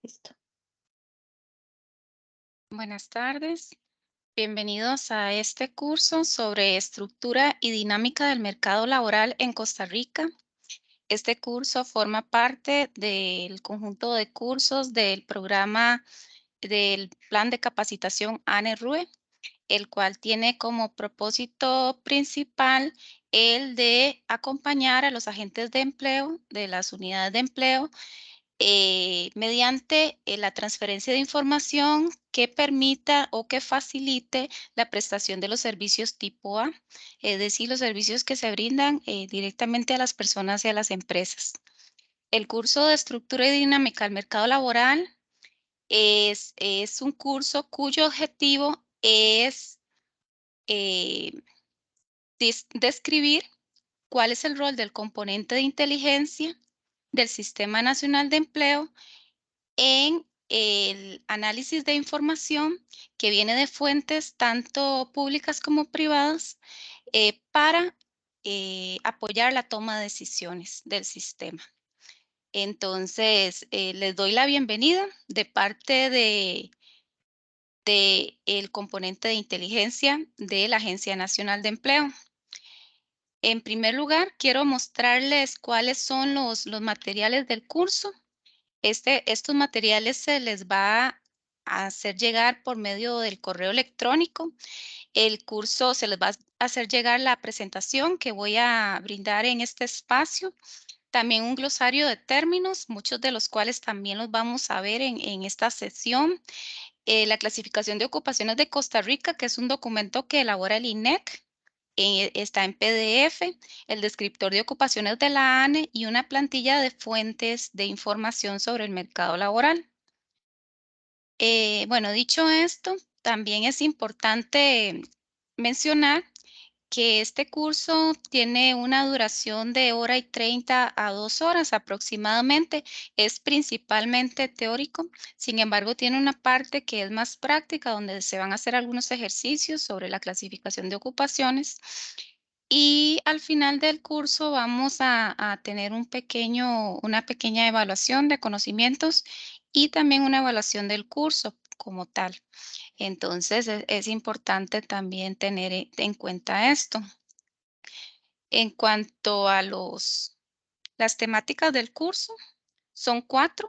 Listo. Buenas tardes, bienvenidos a este curso sobre estructura y dinámica del mercado laboral en Costa Rica. Este curso forma parte del conjunto de cursos del programa del Plan de Capacitación ANE-RUE, el cual tiene como propósito principal el de acompañar a los agentes de empleo de las unidades de empleo mediante la transferencia de información que permita o que facilite la prestación de los servicios tipo A, es decir, los servicios que se brindan directamente a las personas y a las empresas. El curso de estructura y dinámica del mercado laboral es un curso cuyo objetivo es eh, describir cuál es el rol del componente de inteligencia del Sistema Nacional de Empleo en el análisis de información que viene de fuentes tanto públicas como privadas para apoyar la toma de decisiones del sistema. Entonces, les doy la bienvenida de parte de el componente de inteligencia de la Agencia Nacional de Empleo. En primer lugar, quiero mostrarles cuáles son los materiales del curso. Estos materiales se les va a hacer llegar por medio del correo electrónico. El curso se les va a hacer llegar la presentación que voy a brindar en este espacio. También un glosario de términos, muchos de los cuales también los vamos a ver en esta sesión. La clasificación de ocupaciones de Costa Rica, que es un documento que elabora el INEC. Está en PDF, el descriptor de ocupaciones de la ANE y una plantilla de fuentes de información sobre el mercado laboral. Bueno, dicho esto, también es importante mencionar que este curso tiene una duración de 1 hora y 30 a 2 horas aproximadamente. Es principalmente teórico, sin embargo, tiene una parte que es más práctica, donde se van a hacer algunos ejercicios sobre la clasificación de ocupaciones. Y al final del curso vamos a tener una pequeña evaluación de conocimientos y también una evaluación del curso como tal. Entonces, es importante también tener en cuenta esto. En cuanto a las temáticas del curso, son 4.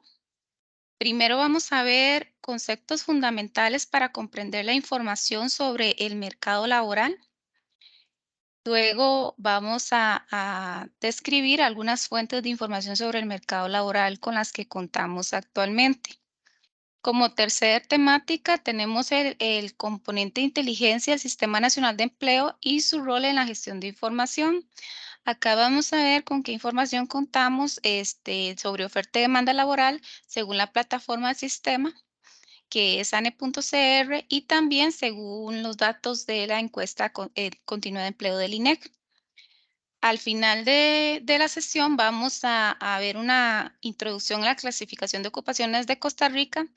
Primero vamos a ver conceptos fundamentales para comprender la información sobre el mercado laboral. Luego vamos a describir algunas fuentes de información sobre el mercado laboral con las que contamos actualmente. Como tercera temática tenemos el componente de inteligencia del Sistema Nacional de Empleo y su rol en la gestión de información. Acá vamos a ver con qué información contamos sobre oferta y demanda laboral según la plataforma del sistema, que es ane.cr, y también según los datos de la encuesta continua de empleo del INEC. Al final de la sesión vamos a ver una introducción a la clasificación de ocupaciones de Costa Rica,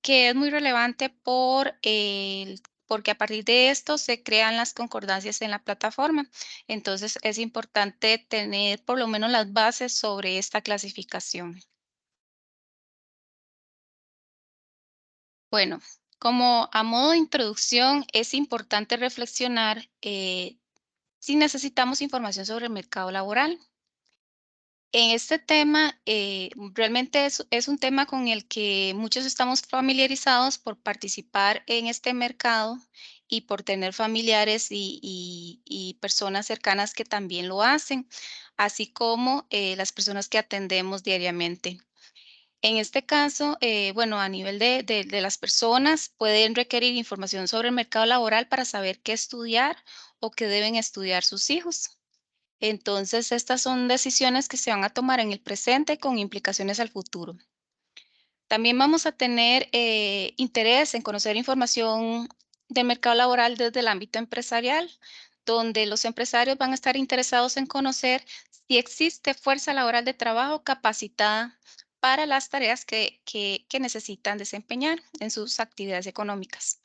que es muy relevante porque a partir de esto se crean las concordancias en la plataforma. Entonces, es importante tener por lo menos las bases sobre esta clasificación. Bueno, como a modo de introducción, es importante reflexionar si necesitamos información sobre el mercado laboral. En este tema, realmente es un tema con el que muchos estamos familiarizados por participar en este mercado y por tener familiares y personas cercanas que también lo hacen, así como las personas que atendemos diariamente. En este caso, bueno, a nivel de las personas, pueden requerir información sobre el mercado laboral para saber qué estudiar o qué deben estudiar sus hijos. Entonces, estas son decisiones que se van a tomar en el presente con implicaciones al futuro. También vamos a tener interés en conocer información del mercado laboral desde el ámbito empresarial, donde los empresarios van a estar interesados en conocer si existe fuerza laboral de trabajo capacitada para las tareas que necesitan desempeñar en sus actividades económicas.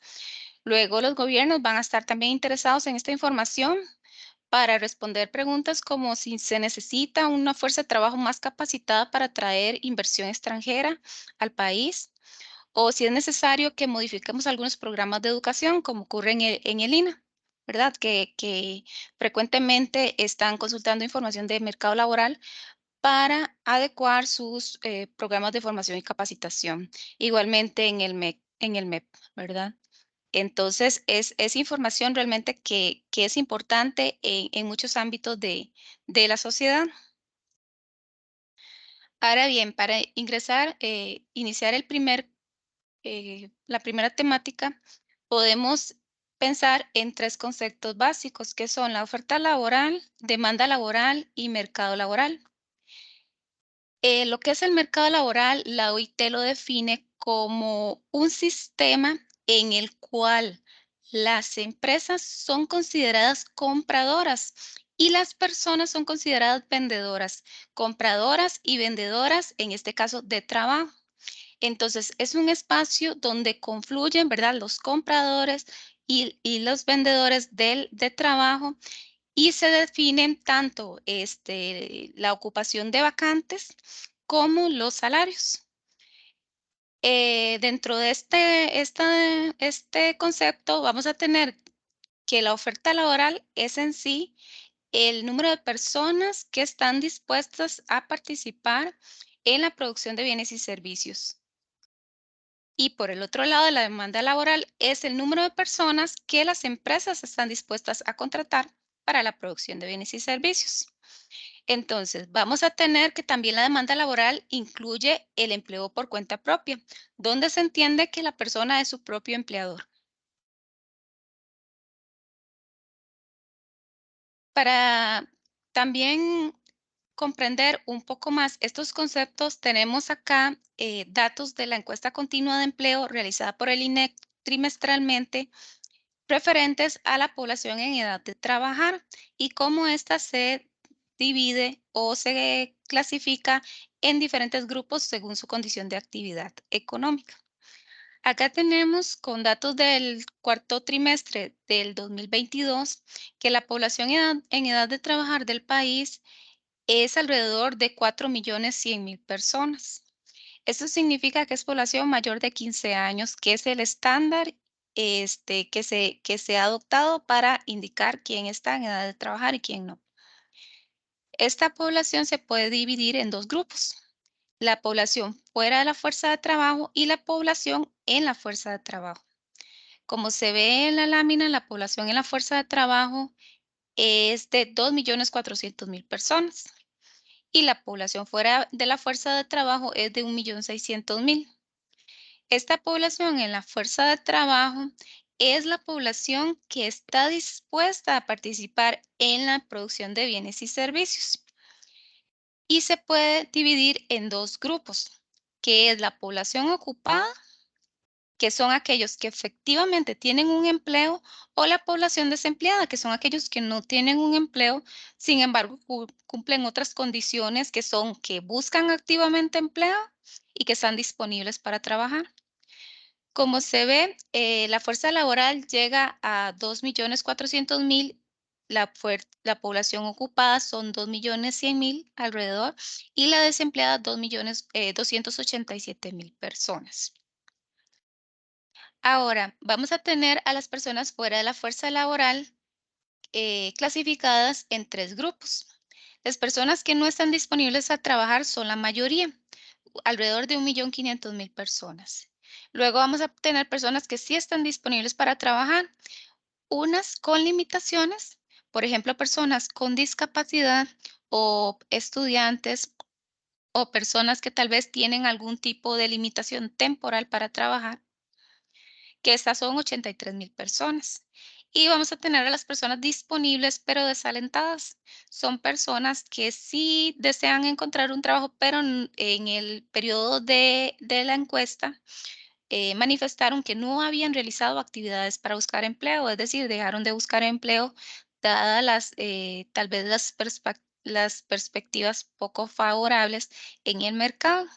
Luego, los gobiernos van a estar también interesados en esta información para responder preguntas como si se necesita una fuerza de trabajo más capacitada para atraer inversión extranjera al país, o si es necesario que modifiquemos algunos programas de educación, como ocurre en el INA, ¿verdad? Que frecuentemente están consultando información de mercado laboral para adecuar sus programas de formación y capacitación. Igualmente en el MEP, ¿verdad? Entonces, es información realmente que es importante en muchos ámbitos de la sociedad. Ahora bien, para ingresar, iniciar la primera temática, podemos pensar en tres conceptos básicos, que son la oferta laboral, demanda laboral y mercado laboral. Lo que es el mercado laboral, la OIT lo define como un sistema en el cual las empresas son consideradas compradoras y las personas son consideradas vendedoras, compradoras y vendedoras, en este caso de trabajo. Entonces, es un espacio donde confluyen, ¿verdad?, los compradores y los vendedores de trabajo y se definen tanto la ocupación de vacantes como los salarios. Dentro de este concepto vamos a tener que la oferta laboral es en sí el número de personas que están dispuestas a participar en la producción de bienes y servicios. Y por el otro lado, la demanda laboral es el número de personas que las empresas están dispuestas a contratar para la producción de bienes y servicios. Entonces, vamos a tener que también la demanda laboral incluye el empleo por cuenta propia, donde se entiende que la persona es su propio empleador. Para también comprender un poco más estos conceptos, tenemos acá datos de la encuesta continua de empleo realizada por el INEC trimestralmente referentes a la población en edad de trabajar y cómo ésta se divide o se clasifica en diferentes grupos según su condición de actividad económica. Acá tenemos con datos del cuarto trimestre del 2022 que la población en edad de trabajar del país es alrededor de 4.100.000 personas. Esto significa que es población mayor de 15 años, que es el estándar que se ha adoptado para indicar quién está en edad de trabajar y quién no. Esta población se puede dividir en dos grupos, la población fuera de la fuerza de trabajo y la población en la fuerza de trabajo. Como se ve en la lámina, la población en la fuerza de trabajo es de 2.400.000 personas y la población fuera de la fuerza de trabajo es de 1.600.000. Esta población en la fuerza de trabajo es la población que está dispuesta a participar en la producción de bienes y servicios y se puede dividir en dos grupos, que es la población ocupada, que son aquellos que efectivamente tienen un empleo, o la población desempleada, que son aquellos que no tienen un empleo, sin embargo, cumplen otras condiciones que son que buscan activamente empleo y que están disponibles para trabajar. Como se ve, la fuerza laboral llega a 2.400.000, la población ocupada son 2.100.000 alrededor y la desempleada 2.287.000 personas. Ahora, vamos a tener a las personas fuera de la fuerza laboral clasificadas en tres grupos. Las personas que no están disponibles a trabajar son la mayoría, alrededor de 1.500.000 personas. Luego vamos a tener personas que sí están disponibles para trabajar, unas con limitaciones, por ejemplo, personas con discapacidad o estudiantes o personas que tal vez tienen algún tipo de limitación temporal para trabajar, que estas son 83.000 personas. Y vamos a tener a las personas disponibles pero desalentadas. Son personas que sí desean encontrar un trabajo, pero en el periodo de la encuesta manifestaron que no habían realizado actividades para buscar empleo, es decir, dejaron de buscar empleo dadas tal vez las perspectivas poco favorables en el mercado.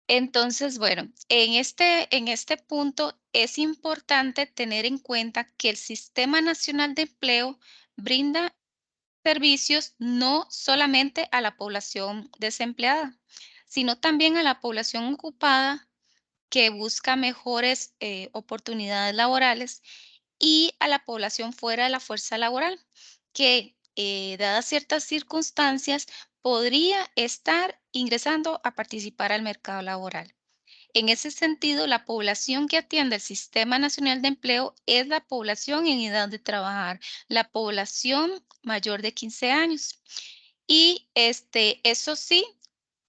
Entonces, bueno, en este punto es importante tener en cuenta que el Sistema Nacional de Empleo brinda servicios no solamente a la población desempleada, sino también a la población ocupada que busca mejores oportunidades laborales y a la población fuera de la fuerza laboral, que dadas ciertas circunstancias podría estar ingresando a participar al mercado laboral. En ese sentido, la población que atiende el Sistema Nacional de Empleo es la población en edad de trabajar, la población mayor de 15 años. Y eso sí,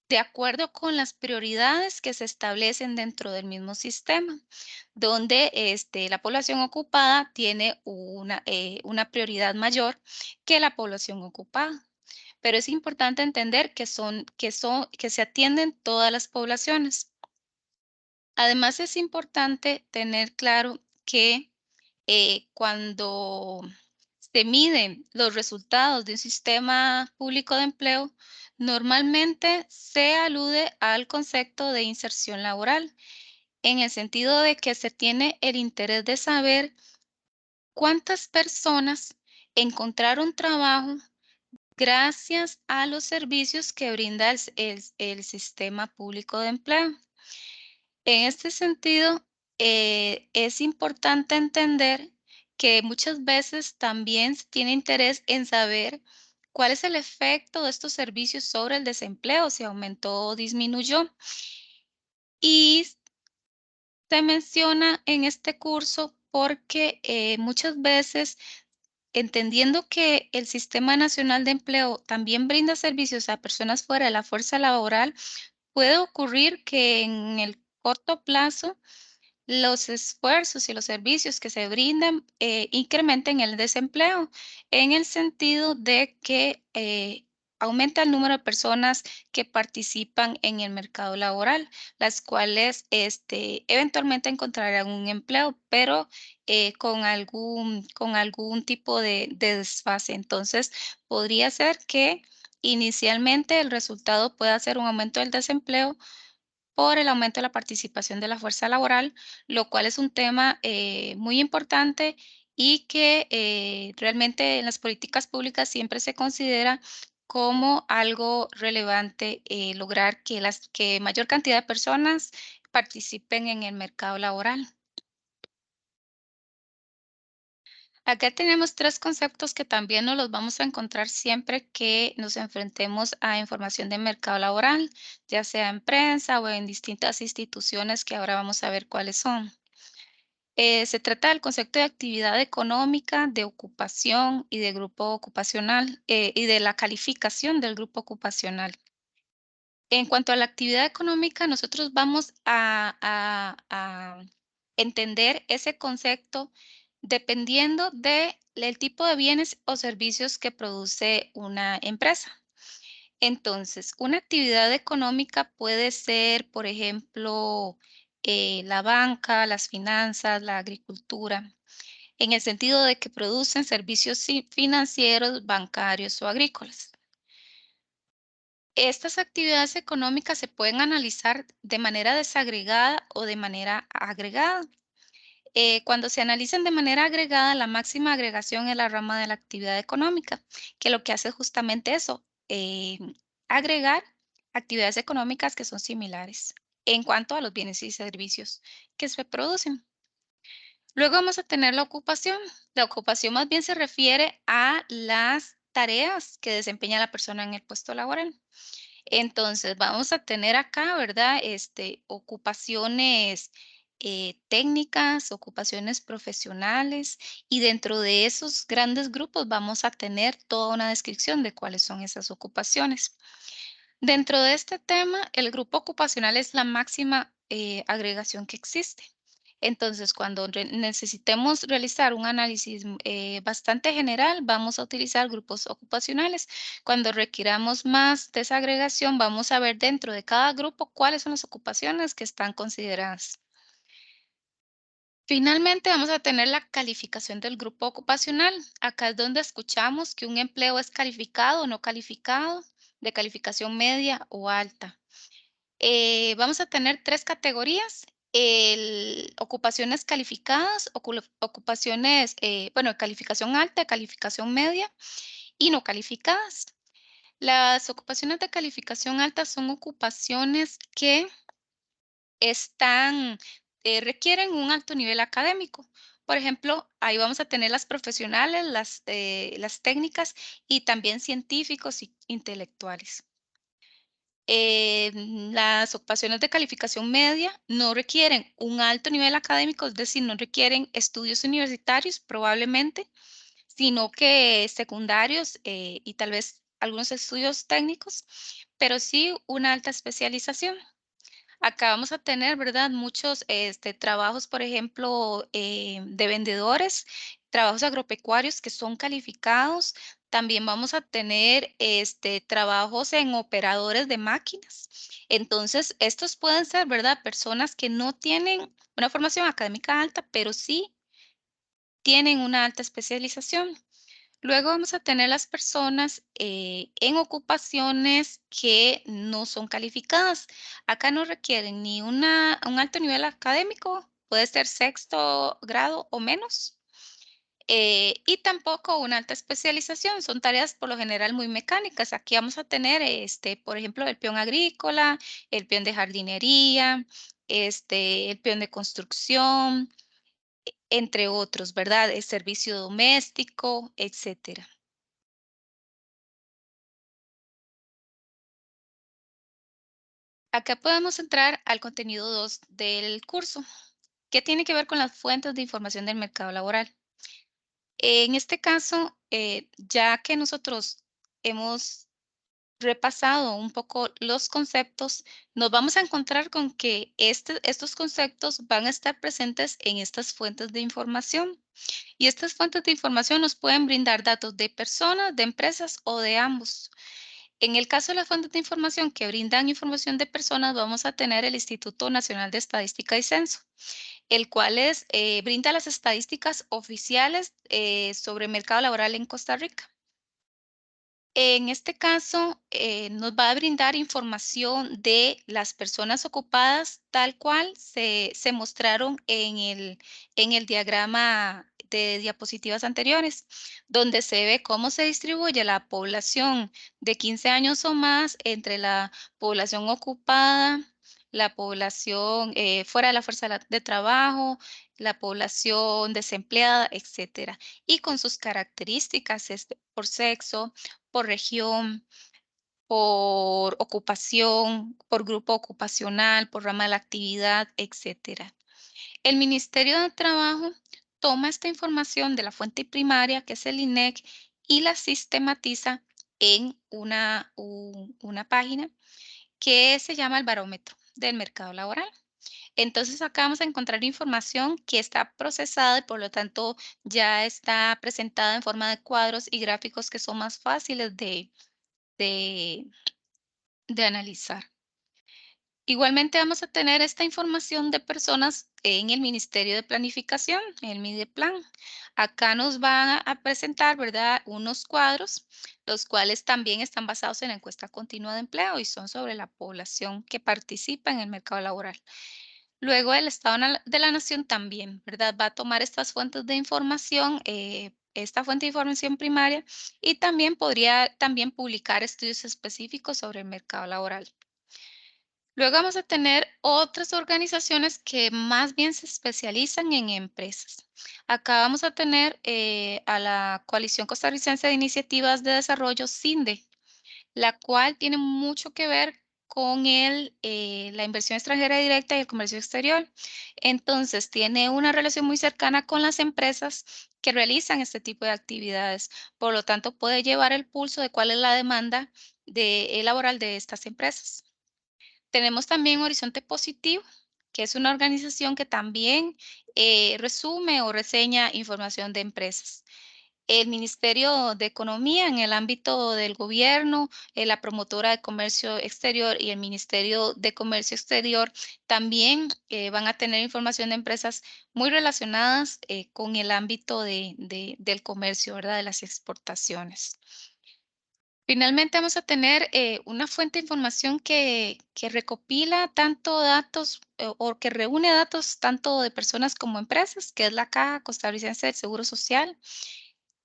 de acuerdo con las prioridades que se establecen dentro del mismo sistema, donde la población ocupada tiene una prioridad mayor que la población ocupada. Pero es importante entender que se atienden todas las poblaciones. Además, es importante tener claro que cuando se miden los resultados de un sistema público de empleo, normalmente se alude al concepto de inserción laboral, en el sentido de que se tiene el interés de saber cuántas personas encontraron trabajo gracias a los servicios que brinda el sistema público de empleo. En este sentido, es importante entender que muchas veces también se tiene interés en saber cuál es el efecto de estos servicios sobre el desempleo, si aumentó o disminuyó. Y se menciona en este curso porque muchas veces, entendiendo que el Sistema Nacional de Empleo también brinda servicios a personas fuera de la fuerza laboral, puede ocurrir que en el corto plazo los esfuerzos y los servicios que se brindan incrementen el desempleo, en el sentido de que aumenta el número de personas que participan en el mercado laboral, las cuales eventualmente encontrarán un empleo, pero con algún tipo de desfase. Entonces, podría ser que inicialmente el resultado pueda ser un aumento del desempleo por el aumento de la participación de la fuerza laboral, lo cual es un tema muy importante y que realmente en las políticas públicas siempre se considera como algo relevante lograr que mayor cantidad de personas participen en el mercado laboral. Acá tenemos tres conceptos que también nos los vamos a encontrar siempre que nos enfrentemos a información de mercado laboral, ya sea en prensa o en distintas instituciones que ahora vamos a ver cuáles son. Se trata del concepto de actividad económica, de ocupación y de grupo ocupacional y de la calificación del grupo ocupacional. En cuanto a la actividad económica, nosotros vamos a entender ese concepto dependiendo del tipo de bienes o servicios que produce una empresa. Entonces, una actividad económica puede ser, por ejemplo, la banca, las finanzas, la agricultura, en el sentido de que producen servicios financieros, bancarios o agrícolas. Estas actividades económicas se pueden analizar de manera desagregada o de manera agregada. Cuando se analizan de manera agregada, la máxima agregación es la rama de la actividad económica, que lo que hace es justamente eso, agregar actividades económicas que son similares en cuanto a los bienes y servicios que se producen. Luego vamos a tener la ocupación. La ocupación más bien se refiere a las tareas que desempeña la persona en el puesto laboral. Entonces, vamos a tener acá, ¿verdad? Ocupaciones técnicas, ocupaciones profesionales, y dentro de esos grandes grupos vamos a tener toda una descripción de cuáles son esas ocupaciones. Dentro de este tema, el grupo ocupacional es la máxima agregación que existe. Entonces, cuando necesitemos realizar un análisis bastante general, vamos a utilizar grupos ocupacionales. Cuando requiramos más desagregación, vamos a ver dentro de cada grupo cuáles son las ocupaciones que están consideradas. Finalmente, vamos a tener la calificación del grupo ocupacional. Acá es donde escuchamos que un empleo es calificado o no calificado, de calificación media o alta. Vamos a tener tres categorías: ocupaciones calificadas, ocupaciones, bueno, de calificación alta, de calificación media y no calificadas. Las ocupaciones de calificación alta son ocupaciones que están, requieren un alto nivel académico. Por ejemplo, ahí vamos a tener las profesionales, las técnicas y también científicos y intelectuales. Las ocupaciones de calificación media no requieren un alto nivel académico, es decir, no requieren estudios universitarios probablemente, sino que secundarios y tal vez algunos estudios técnicos, pero sí una alta especialización. Acá vamos a tener, ¿verdad? Muchos trabajos, por ejemplo, de vendedores, trabajos agropecuarios que son calificados. También vamos a tener trabajos en operadores de máquinas. Entonces, estos pueden ser, ¿verdad? Personas que no tienen una formación académica alta, pero sí tienen una alta especialización. Luego vamos a tener las personas en ocupaciones que no son calificadas. Acá no requieren ni un alto nivel académico, puede ser sexto grado o menos, y tampoco una alta especialización. Son tareas por lo general muy mecánicas. Aquí vamos a tener, por ejemplo, el peón agrícola, el peón de jardinería, el peón de construcción, entre otros, ¿verdad? El servicio doméstico, etcétera. Acá podemos entrar al contenido 2 del curso, que tiene que ver con las fuentes de información del mercado laboral. En este caso, ya que nosotros hemos repasado un poco los conceptos, nos vamos a encontrar con que estos conceptos van a estar presentes en estas fuentes de información. Y estas fuentes de información nos pueden brindar datos de personas, de empresas o de ambos. En el caso de las fuentes de información que brindan información de personas, vamos a tener el Instituto Nacional de Estadística y Censo, el cual brinda las estadísticas oficiales sobre el mercado laboral en Costa Rica. En este caso, nos va a brindar información de las personas ocupadas tal cual se mostraron en el diagrama de diapositivas anteriores, donde se ve cómo se distribuye la población de 15 años o más entre la población ocupada, la población fuera de la fuerza de trabajo, la población desempleada, etcétera, y con sus características por sexo, por región, por ocupación, por grupo ocupacional, por rama de la actividad, etcétera. El Ministerio de Trabajo toma esta información de la fuente primaria, que es el INEC, y la sistematiza en una página que se llama el Barómetro del Mercado Laboral. Entonces, acá vamos a encontrar información que está procesada y por lo tanto ya está presentada en forma de cuadros y gráficos que son más fáciles de, de analizar. Igualmente vamos a tener esta información de personas en el Ministerio de Planificación, el Mideplan. Acá nos van a presentar, ¿verdad?, unos cuadros, los cuales también están basados en la encuesta continua de empleo y son sobre la población que participa en el mercado laboral. Luego el Estado de la Nación también, ¿verdad?, va a tomar estas fuentes de información, esta fuente de información primaria, y también podría también publicar estudios específicos sobre el mercado laboral. Luego vamos a tener otras organizaciones que más bien se especializan en empresas. Acá vamos a tener a la Coalición Costarricense de Iniciativas de Desarrollo, CINDE, la cual tiene mucho que ver con la inversión extranjera directa y el comercio exterior. Entonces, tiene una relación muy cercana con las empresas que realizan este tipo de actividades. Por lo tanto, puede llevar el pulso de cuál es la demanda laboral de estas empresas. Tenemos también Horizonte Positivo, que es una organización que también resume o reseña información de empresas. El Ministerio de Economía en el ámbito del gobierno, la promotora de comercio exterior y el Ministerio de Comercio Exterior también van a tener información de empresas muy relacionadas con el ámbito del comercio, ¿verdad? De las exportaciones. Finalmente vamos a tener una fuente de información que recopila tanto datos o que reúne datos tanto de personas como empresas, que es la Caja Costarricense del Seguro Social.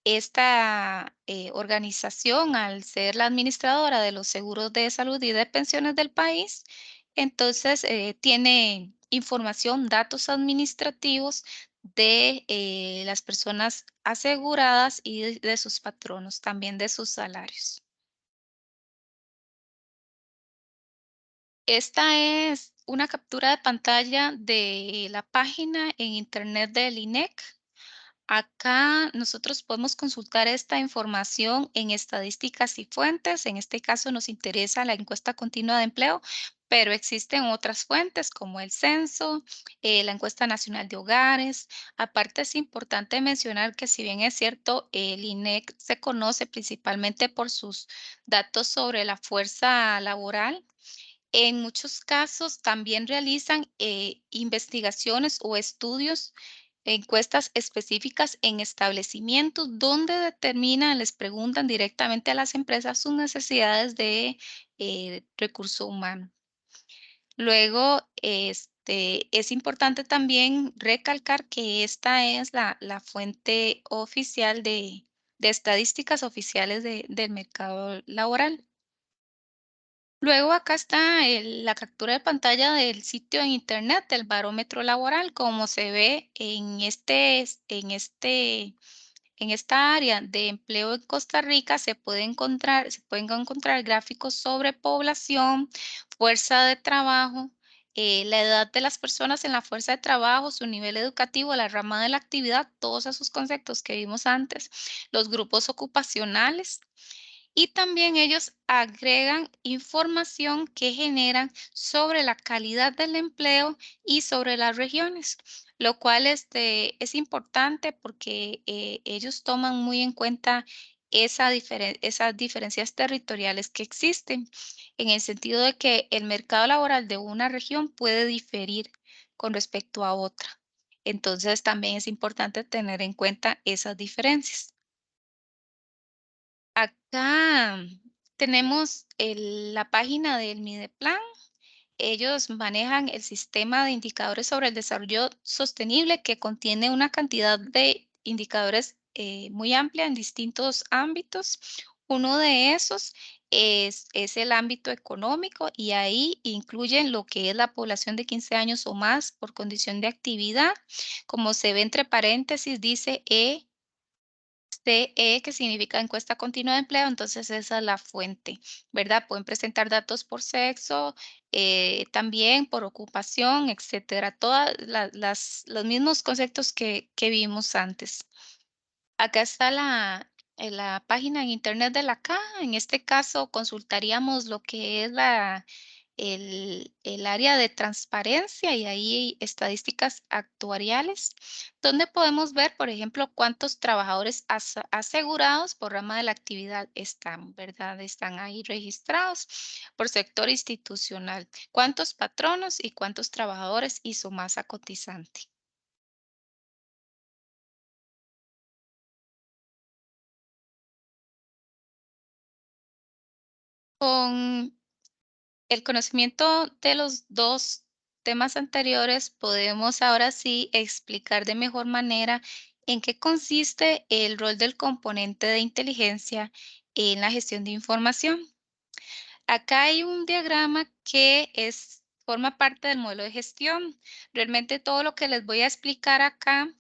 Esta organización, al ser la administradora de los seguros de salud y de pensiones del país, Entonces, tiene información, datos administrativos de las personas aseguradas y de sus patronos, también de sus salarios. Esta es una captura de pantalla de la página en internet del INEC. Acá nosotros podemos consultar esta información en estadísticas y fuentes. En este caso nos interesa la encuesta continua de empleo, pero existen otras fuentes como el censo, la encuesta nacional de hogares. Aparte es importante mencionar que si bien es cierto, el INEC se conoce principalmente por sus datos sobre la fuerza laboral, en muchos casos también realizan investigaciones o estudios, encuestas específicas en establecimientos donde determinan, les preguntan directamente a las empresas sus necesidades de recurso humano. Luego, es importante también recalcar que esta es la fuente oficial de estadísticas oficiales del mercado laboral. Luego acá está la captura de pantalla del sitio en internet del barómetro laboral, como se ve en esta área de empleo en Costa Rica se pueden encontrar gráficos sobre población, fuerza de trabajo, la edad de las personas en la fuerza de trabajo, su nivel educativo, la rama de la actividad, todos esos conceptos que vimos antes, los grupos ocupacionales, y también ellos agregan información que generan sobre la calidad del empleo y sobre las regiones, lo cual es importante porque ellos toman muy en cuenta esas diferencias territoriales que existen, en el sentido de que el mercado laboral de una región puede diferir con respecto a otra. Entonces, también es importante tener en cuenta esas diferencias. Acá tenemos la página del Mideplan. Ellos manejan el sistema de indicadores sobre el desarrollo sostenible que contiene una cantidad de indicadores muy amplia en distintos ámbitos. Uno de esos es el ámbito económico y ahí incluyen lo que es la población de 15 años o más por condición de actividad. Como se ve entre paréntesis, dice CE, que significa encuesta continua de empleo, entonces esa es la fuente, ¿verdad? Pueden presentar datos por sexo, también por ocupación, etcétera, todas los mismos conceptos que vimos antes. Acá está la página en internet de la caja. En este caso, consultaríamos lo que es el área de transparencia y ahí hay estadísticas actuariales, donde podemos ver, por ejemplo, cuántos trabajadores asegurados por rama de la actividad están, ¿verdad? Están ahí registrados por sector institucional, cuántos patronos y cuántos trabajadores y su masa cotizante. Con el conocimiento de los 2 temas anteriores, podemos ahora sí explicar de mejor manera en qué consiste el rol del componente de inteligencia en la gestión de información. Acá hay un diagrama que forma parte del modelo de gestión. Realmente todo lo que les voy a explicar acá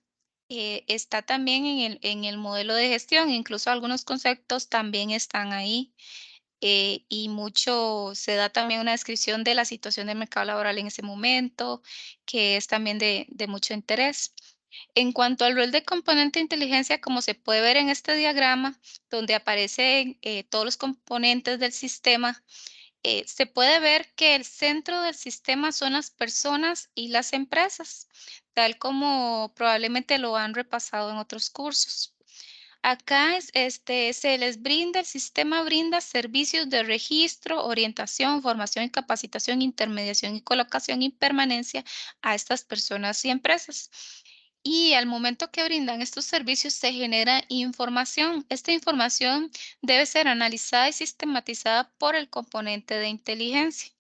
está también en el modelo de gestión, incluso algunos conceptos también están ahí, y mucho se da también una descripción de la situación del mercado laboral en ese momento, que es también de mucho interés. En cuanto al rol de componente de inteligencia, como se puede ver en este diagrama, donde aparecen todos los componentes del sistema, se puede ver que el centro del sistema son las personas y las empresas, tal como probablemente lo han repasado en otros cursos. Acá el sistema brinda servicios de registro, orientación, formación y capacitación, intermediación y colocación y permanencia a estas personas y empresas. Y al momento que brindan estos servicios se genera información. Esta información debe ser analizada y sistematizada por el componente de inteligencia,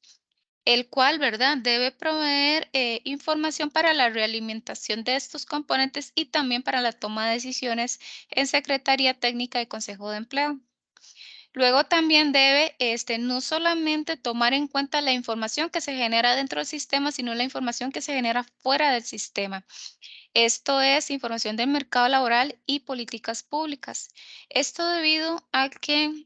el cual, ¿verdad?, debe proveer información para la realimentación de estos componentes y también para la toma de decisiones en Secretaría Técnica y Consejo de Empleo. Luego también debe no solamente tomar en cuenta la información que se genera dentro del sistema, sino la información que se genera fuera del sistema. Esto es información del mercado laboral y políticas públicas. Esto debido a que,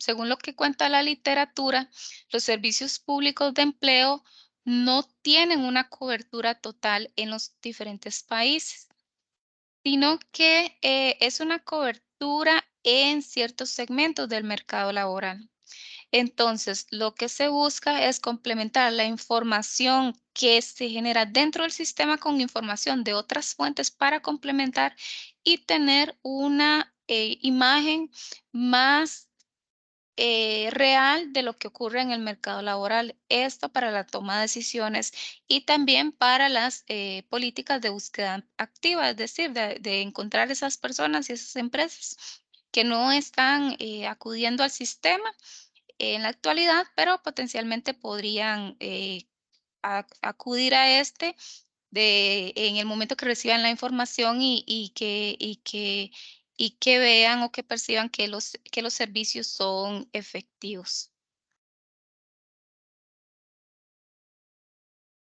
según lo que cuenta la literatura, los servicios públicos de empleo no tienen una cobertura total en los diferentes países, sino que es una cobertura en ciertos segmentos del mercado laboral. Entonces, lo que se busca es complementar la información que se genera dentro del sistema con información de otras fuentes para complementar y tener una imagen más real de lo que ocurre en el mercado laboral. Esto para la toma de decisiones y también para las políticas de búsqueda activa, es decir, de encontrar esas personas y esas empresas que no están acudiendo al sistema en la actualidad, pero potencialmente podrían acudir a este en el momento que reciban la información y que vean o que perciban que los servicios son efectivos.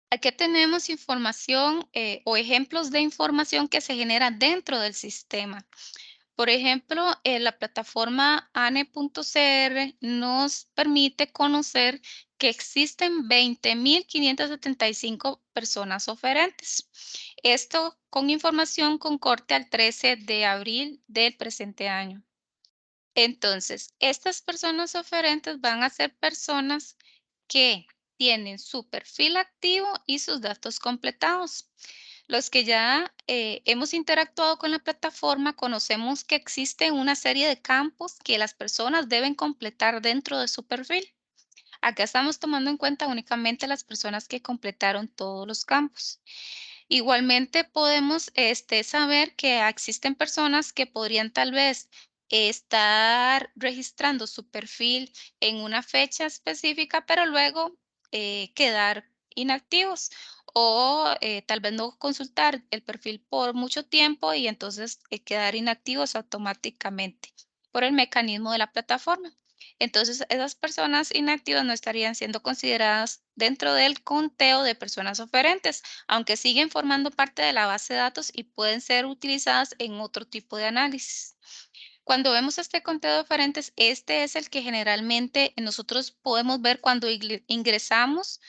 Aquí tenemos información o ejemplos de información que se genera dentro del sistema. Por ejemplo, la plataforma ANE.cr nos permite conocer que existen 20.575 personas oferentes. Esto con información con corte al 13 de abril del presente año. Entonces, estas personas oferentes van a ser personas que tienen su perfil activo y sus datos completados. Los que ya hemos interactuado con la plataforma conocemos que existe una serie de campos que las personas deben completar dentro de su perfil. Acá estamos tomando en cuenta únicamente las personas que completaron todos los campos. Igualmente podemos saber que existen personas que podrían tal vez estar registrando su perfil en una fecha específica, pero luego quedar inactivos o tal vez no consultar el perfil por mucho tiempo y entonces quedar inactivos automáticamente por el mecanismo de la plataforma. Entonces, esas personas inactivas no estarían siendo consideradas dentro del conteo de personas oferentes, aunque siguen formando parte de la base de datos y pueden ser utilizadas en otro tipo de análisis. Cuando vemos este conteo de oferentes, este es el que generalmente nosotros podemos ver cuando ingresamos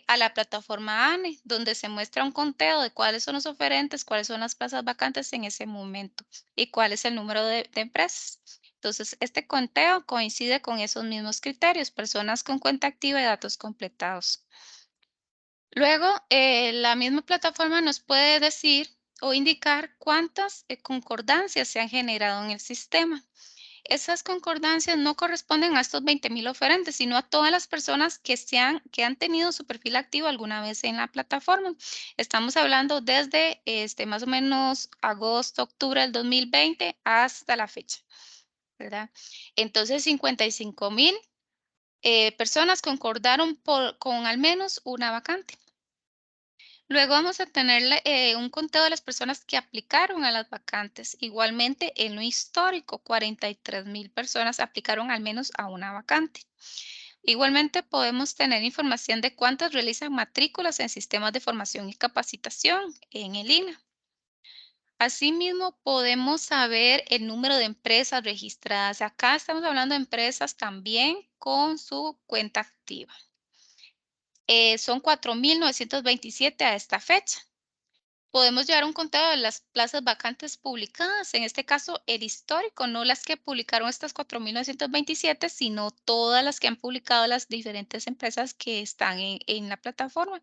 a la plataforma ANE, donde se muestra un conteo de cuáles son los oferentes, cuáles son las plazas vacantes en ese momento y cuál es el número de empresas. Entonces, este conteo coincide con esos mismos criterios, personas con cuenta activa y datos completados. Luego, la misma plataforma nos puede decir o indicar cuántas concordancias se han generado en el sistema. Esas concordancias no corresponden a estos 20.000 oferentes, sino a todas las personas que han tenido su perfil activo alguna vez en la plataforma. Estamos hablando desde más o menos agosto, octubre del 2020 hasta la fecha, ¿verdad? Entonces, 55.000 personas concordaron con al menos una vacante. Luego vamos a tener un conteo de las personas que aplicaron a las vacantes. Igualmente, en lo histórico, 43.000 personas aplicaron al menos a una vacante. Igualmente, podemos tener información de cuántas realizan matrículas en sistemas de formación y capacitación en el INA. Asimismo, podemos saber el número de empresas registradas. Acá estamos hablando de empresas también con su cuenta activa. Son 4.927 a esta fecha. Podemos llevar un conteo de las plazas vacantes publicadas, en este caso el histórico, no las que publicaron estas 4.927, sino todas las que han publicado las diferentes empresas que están en la plataforma.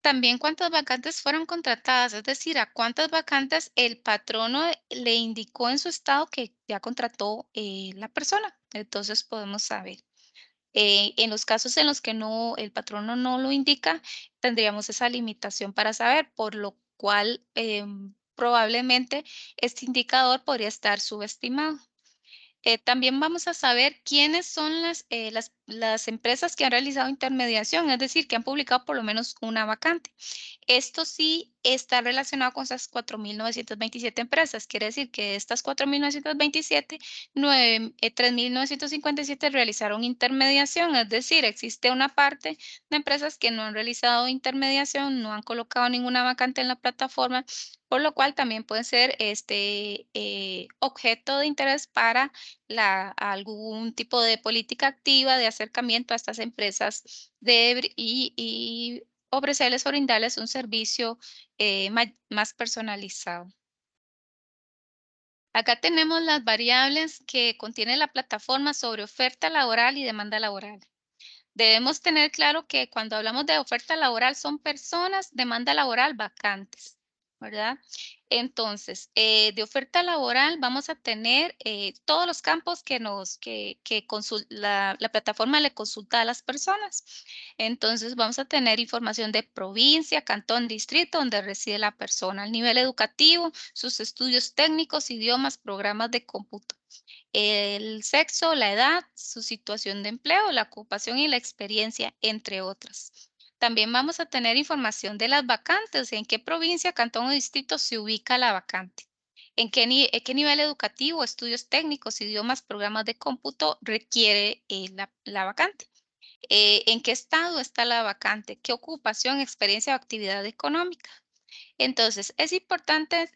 También cuántas vacantes fueron contratadas, es decir, a cuántas vacantes el patrono le indicó en su estado que ya contrató la persona. Entonces podemos saber. En los casos en los que el patrono no lo indica, tendríamos esa limitación para saber, por lo cual probablemente este indicador podría estar subestimado. También vamos a saber quiénes son las empresas que han realizado intermediación, es decir, que han publicado por lo menos una vacante. Esto sí está relacionado con esas 4.927 empresas. Quiere decir que de estas 4.927, 3.957 realizaron intermediación. Es decir, existe una parte de empresas que no han realizado intermediación, no han colocado ninguna vacante en la plataforma, por lo cual también puede ser objeto de interés para algún tipo de política activa de acercamiento a estas empresas y ofrecerles o brindarles un servicio más personalizado. Acá tenemos las variables que contiene la plataforma sobre oferta laboral y demanda laboral. Debemos tener claro que cuando hablamos de oferta laboral son personas, demanda laboral, vacantes, ¿verdad? Entonces, de oferta laboral vamos a tener todos los campos que la plataforma le consulta a las personas. Entonces, vamos a tener información de provincia, cantón, distrito, donde reside la persona, el nivel educativo, sus estudios técnicos, idiomas, programas de cómputo, el sexo, la edad, su situación de empleo, la ocupación y la experiencia, entre otras. También vamos a tener información de las vacantes, en qué provincia, cantón o distrito se ubica la vacante, en qué nivel educativo, estudios técnicos, idiomas, programas de cómputo requiere la vacante, en qué estado está la vacante, qué ocupación, experiencia o actividad económica. Entonces, es importante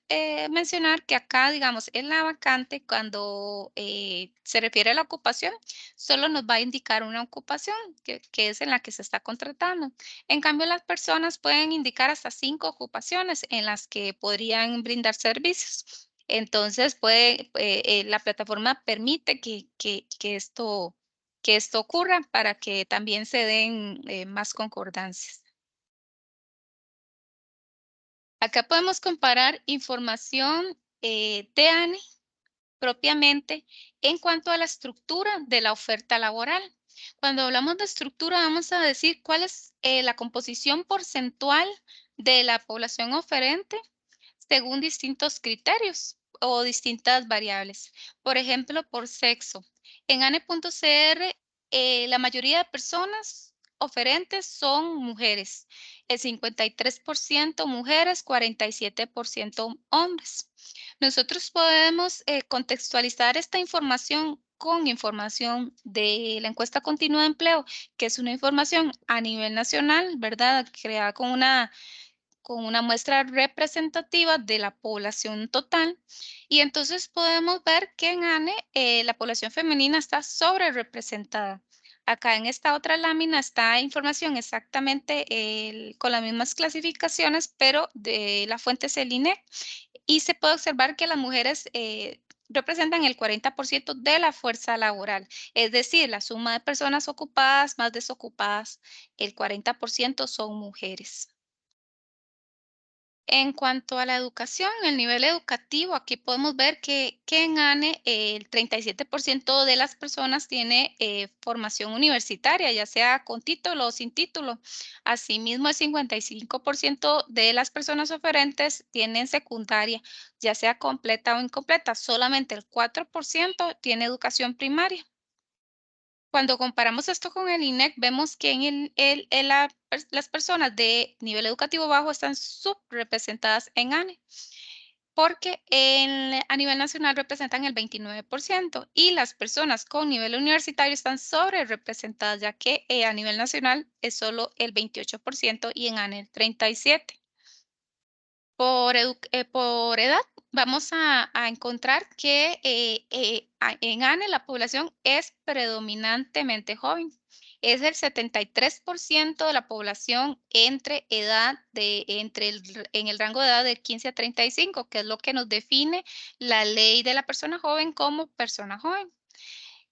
mencionar que acá, digamos, en la vacante, cuando se refiere a la ocupación, solo nos va a indicar una ocupación, que es en la que se está contratando. En cambio, las personas pueden indicar hasta 5 ocupaciones en las que podrían brindar servicios. Entonces, la plataforma permite que esto ocurra para que también se den más concordancias. Acá podemos comparar información de ANE propiamente en cuanto a la estructura de la oferta laboral. Cuando hablamos de estructura, vamos a decir cuál es la composición porcentual de la población oferente según distintos criterios o distintas variables. Por ejemplo, por sexo. En ANE.cr, la mayoría de personas oferentes son mujeres. El 53% mujeres, 47% hombres. Nosotros podemos contextualizar esta información con información de la encuesta continua de empleo, que es una información a nivel nacional, ¿verdad? Creada con una muestra representativa de la población total. Y entonces podemos ver que en ANE la población femenina está sobre representada. Acá en esta otra lámina está información exactamente con las mismas clasificaciones, pero de la fuente es el INEC. Y se puede observar que las mujeres representan el 40% de la fuerza laboral, es decir, la suma de personas ocupadas más desocupadas, el 40% son mujeres. En cuanto a la educación, el nivel educativo, aquí podemos ver que en ANE el 37% de las personas tiene formación universitaria, ya sea con título o sin título. Asimismo, el 55% de las personas oferentes tienen secundaria, ya sea completa o incompleta. Solamente el 4% tiene educación primaria. Cuando comparamos esto con el INEC, vemos que las personas de nivel educativo bajo están subrepresentadas en ANE, porque a nivel nacional representan el 29% y las personas con nivel universitario están sobre representadas, ya que a nivel nacional es solo el 28% y en ANE el 37%. Por edad, vamos a encontrar que en ANE la población es predominantemente joven. Es el 73% de la población en el rango de edad de 15 a 35, que es lo que nos define la ley de la persona joven como persona joven.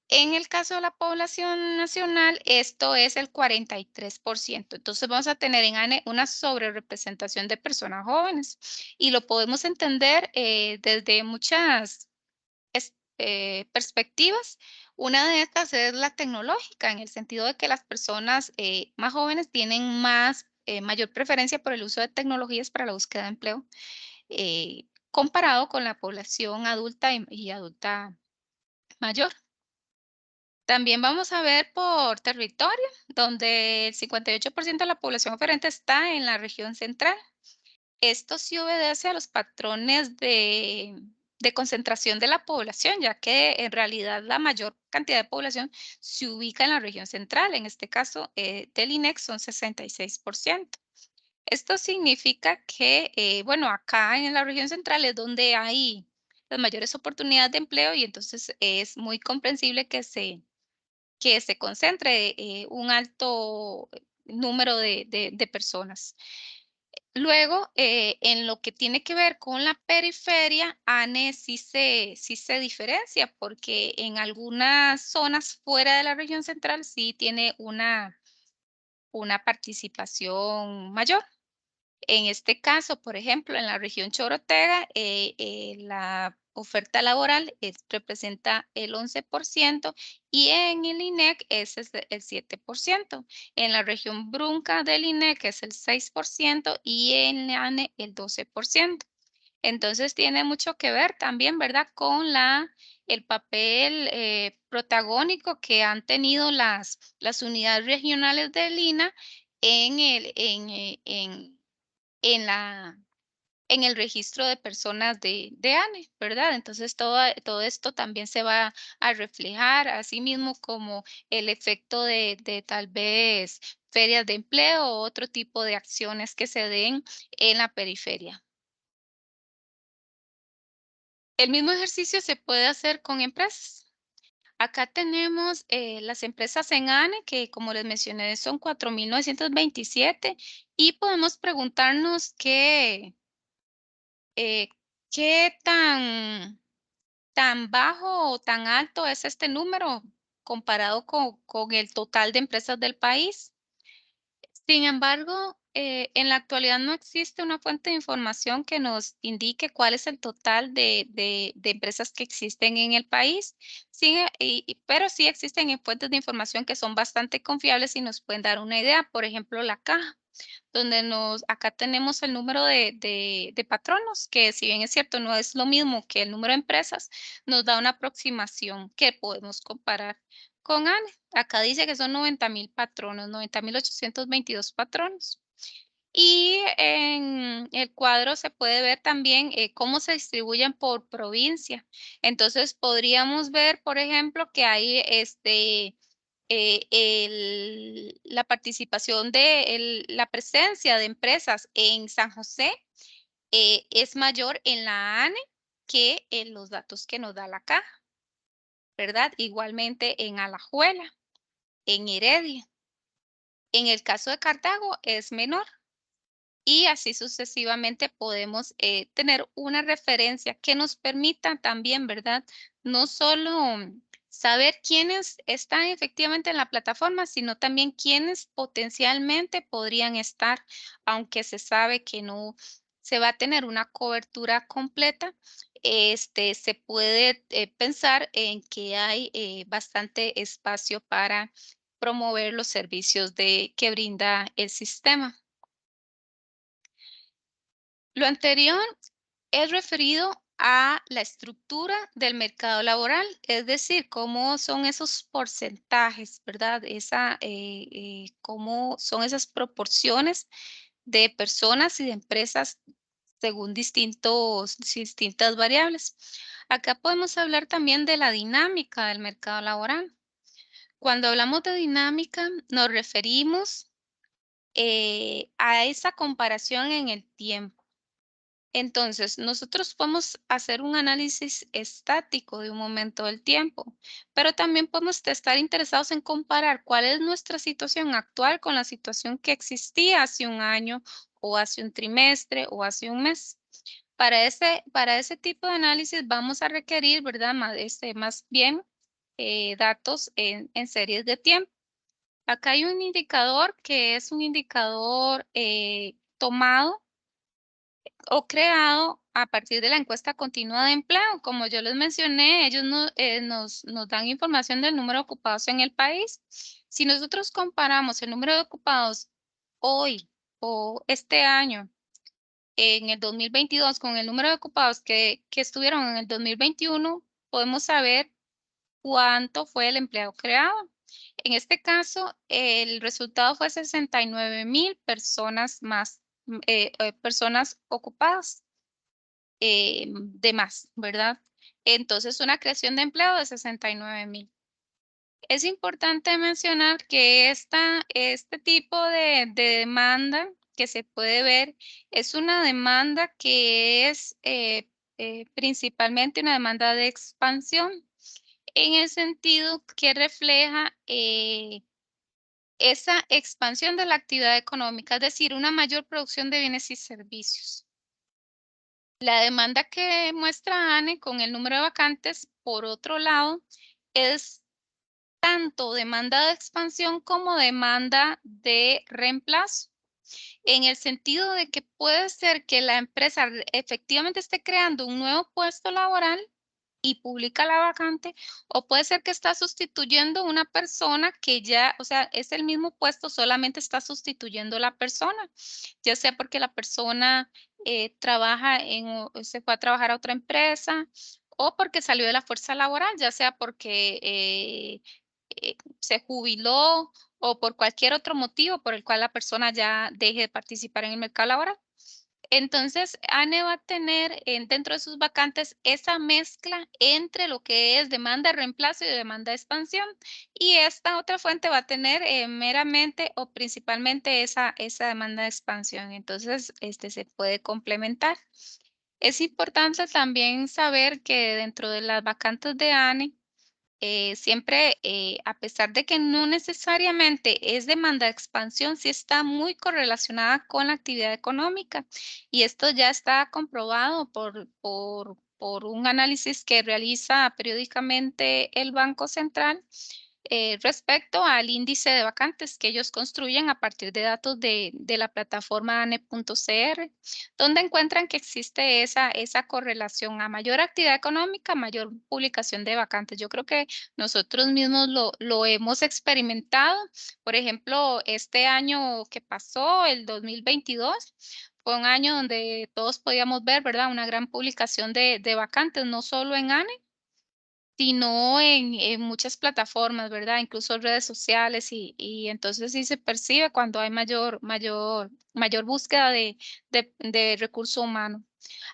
En el caso de la población nacional, esto es el 43%. Entonces vamos a tener en ANE una sobrerepresentación de personas jóvenes y lo podemos entender desde muchas perspectivas. Una de estas es la tecnológica, en el sentido de que las personas más jóvenes tienen mayor preferencia por el uso de tecnologías para la búsqueda de empleo, comparado con la población adulta y adulta mayor. También vamos a ver por territorio, donde el 58% de la población oferente está en la región central. Esto sí obedece a los patrones de concentración de la población, ya que en realidad la mayor cantidad de población se ubica en la región central. En este caso, del INEC son 66%. Esto significa que, bueno, acá en la región central es donde hay las mayores oportunidades de empleo y entonces es muy comprensible que se concentre un alto número de personas. Luego, en lo que tiene que ver con la periferia, ANE sí se diferencia, porque en algunas zonas fuera de la región central sí tiene una participación mayor. En este caso, por ejemplo, en la región Chorotega, la oferta laboral representa el 11% y en el INEC ese es el 7%. En la región Brunca del INEC es el 6% y en la ANE el 12%. Entonces tiene mucho que ver también, ¿verdad?, con el papel protagónico que han tenido las unidades regionales del INA en el, en la en el registro de personas de ANE, ¿verdad? Entonces, todo esto también se va a reflejar, así mismo como el efecto de tal vez ferias de empleo o otro tipo de acciones que se den en la periferia. El mismo ejercicio se puede hacer con empresas. Acá tenemos las empresas en ANE, que como les mencioné son 4.927, y podemos preguntarnos eh, qué tan bajo o tan alto es este número comparado con el total de empresas del país. Sin embargo, en la actualidad no existe una fuente de información que nos indique cuál es el total de empresas que existen en el país. Sí, pero sí existen fuentes de información que son bastante confiables y nos pueden dar una idea. Por ejemplo, la caja, donde acá tenemos el número de patronos, que si bien es cierto, no es lo mismo que el número de empresas, nos da una aproximación que podemos comparar con ANE. Acá dice que son 90.000 patronos, 90.822 patronos. Y en el cuadro se puede ver también cómo se distribuyen por provincia. Entonces podríamos ver, por ejemplo, que hay la participación la presencia de empresas en San José es mayor en la ANE que en los datos que nos da la caja, ¿verdad? Igualmente en Alajuela, en Heredia. En el caso de Cartago es menor. Y así sucesivamente podemos tener una referencia que nos permita también, ¿verdad? No solo saber quiénes están efectivamente en la plataforma, sino también quiénes potencialmente podrían estar, aunque se sabe que no se va a tener una cobertura completa. Se puede pensar en que hay bastante espacio para promover los servicios que brinda el sistema. Lo anterior es referido a la estructura del mercado laboral, es decir, cómo son esos porcentajes, ¿verdad? Cómo son esas proporciones de personas y de empresas según distintas variables. Acá podemos hablar también de la dinámica del mercado laboral. Cuando hablamos de dinámica, nos referimos a esa comparación en el tiempo. Entonces, nosotros podemos hacer un análisis estático de un momento del tiempo, pero también podemos estar interesados en comparar cuál es nuestra situación actual con la situación que existía hace un año o hace un trimestre o hace un mes. Para ese tipo de análisis vamos a requerir, ¿verdad? Más bien datos en series de tiempo. Acá hay un indicador que es un indicador tomado o creado a partir de la encuesta continua de empleo. Como yo les mencioné, ellos nos dan información del número de ocupados en el país. Si nosotros comparamos el número de ocupados hoy o este año, en el 2022, con el número de ocupados que estuvieron en el 2021, podemos saber cuánto fue el empleo creado. En este caso, el resultado fue 69,000 personas más, personas ocupadas de más, ¿verdad? Entonces, una creación de empleo de 69,000. Es importante mencionar que este tipo de demanda que se puede ver es una demanda que es principalmente una demanda de expansión, en el sentido que refleja esa expansión de la actividad económica, es decir, una mayor producción de bienes y servicios. La demanda que muestra ANE con el número de vacantes, por otro lado, es tanto demanda de expansión como demanda de reemplazo, en el sentido de que puede ser que la empresa efectivamente esté creando un nuevo puesto laboral y publica la vacante, o puede ser que está sustituyendo una persona que ya, o sea, es el mismo puesto, solamente está sustituyendo la persona, ya sea porque la persona trabaja se fue a trabajar a otra empresa o porque salió de la fuerza laboral, ya sea porque se jubiló o por cualquier otro motivo por el cual la persona ya deje de participar en el mercado laboral. Entonces, ANE va a tener dentro de sus vacantes esa mezcla entre lo que es demanda de reemplazo y demanda de expansión. Y esta otra fuente va a tener meramente o principalmente esa demanda de expansión. Entonces, se puede complementar. Es importante también saber que dentro de las vacantes de ANE, siempre, a pesar de que no necesariamente es demanda de expansión, sí está muy correlacionada con la actividad económica. Y esto ya está comprobado por un análisis que realiza periódicamente el Banco Central respecto al índice de vacantes que ellos construyen a partir de datos de la plataforma ANE.cr, donde encuentran que existe esa correlación a mayor actividad económica, mayor publicación de vacantes. Yo creo que nosotros mismos lo hemos experimentado. Por ejemplo, este año que pasó, el 2022, fue un año donde todos podíamos ver, ¿verdad? Una gran publicación de vacantes, no solo en ANE, sino en muchas plataformas, ¿verdad? Incluso redes sociales y entonces sí se percibe cuando hay mayor búsqueda de recurso humano.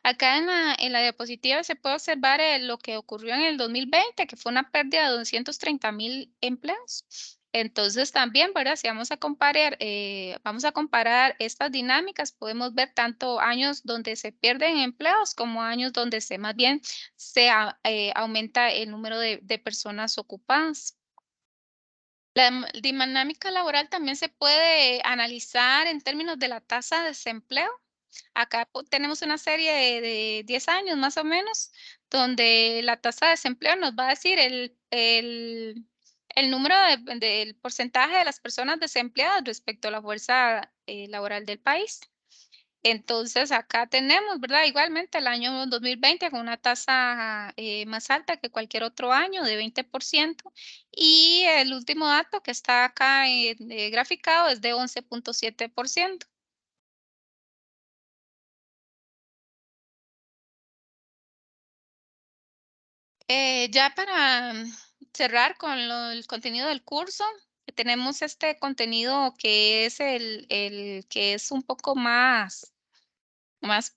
Acá en la diapositiva se puede observar lo que ocurrió en el 2020, que fue una pérdida de 230,000 empleos. Entonces también, ¿verdad? Si vamos a comparar estas dinámicas, podemos ver tanto años donde se pierden empleos como años donde más bien aumenta el número de personas ocupadas. La dinámica laboral también se puede analizar en términos de la tasa de desempleo. Acá tenemos una serie de 10 años más o menos, donde la tasa de desempleo nos va a decir el número del porcentaje de las personas desempleadas respecto a la fuerza laboral del país. Entonces, acá tenemos, ¿verdad? Igualmente el año 2020 con una tasa más alta que cualquier otro año de 20%. Y el último dato que está acá graficado es de 11,7%. Ya para cerrar con el contenido del curso, tenemos este contenido que es el que es un poco más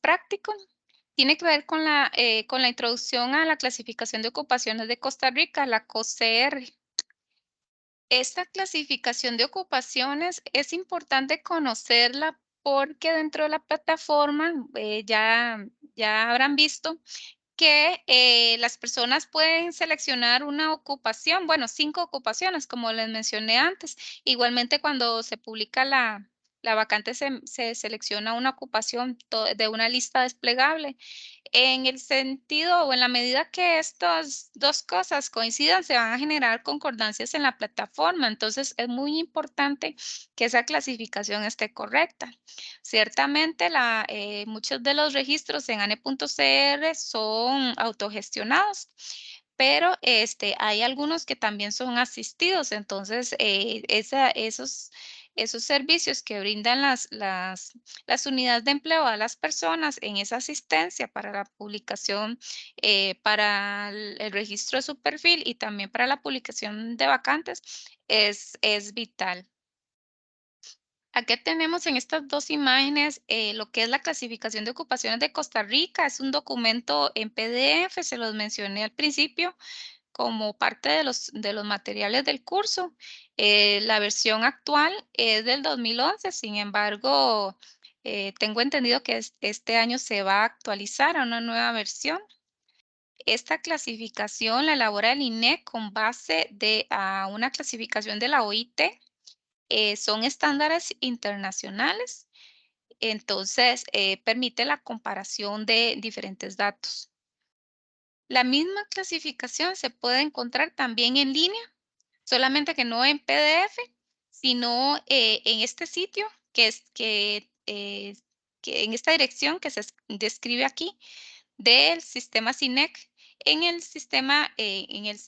práctico. Tiene que ver con la introducción a la clasificación de ocupaciones de Costa Rica, la COCR. Esta clasificación de ocupaciones es importante conocerla porque dentro de la plataforma ya habrán visto que las personas pueden seleccionar una ocupación, bueno, 5 ocupaciones, como les mencioné antes. Igualmente, cuando se publica la vacante, se selecciona una ocupación de una lista desplegable. En el sentido o en la medida que estas 2 cosas coincidan, se van a generar concordancias en la plataforma. Entonces, es muy importante que esa clasificación esté correcta. Ciertamente, muchos de los registros en ANE.cr son autogestionados, pero hay algunos que también son asistidos. Entonces, esos servicios que brindan las unidades de empleo a las personas en esa asistencia para la publicación, para el registro de su perfil y también para la publicación de vacantes es vital. Aquí tenemos en estas dos imágenes lo que es la clasificación de ocupaciones de Costa Rica. Es un documento en PDF, se los mencioné al principio, como parte de los materiales del curso. La versión actual es del 2011, sin embargo, tengo entendido que este año se va a actualizar a una nueva versión. Esta clasificación la elabora el INEC con base a una clasificación de la OIT. Son estándares internacionales, entonces permite la comparación de diferentes datos. La misma clasificación se puede encontrar también en línea, solamente que no en PDF, sino en este sitio, que en esta dirección que se describe aquí, del sistema SINEC, en el sistema, en el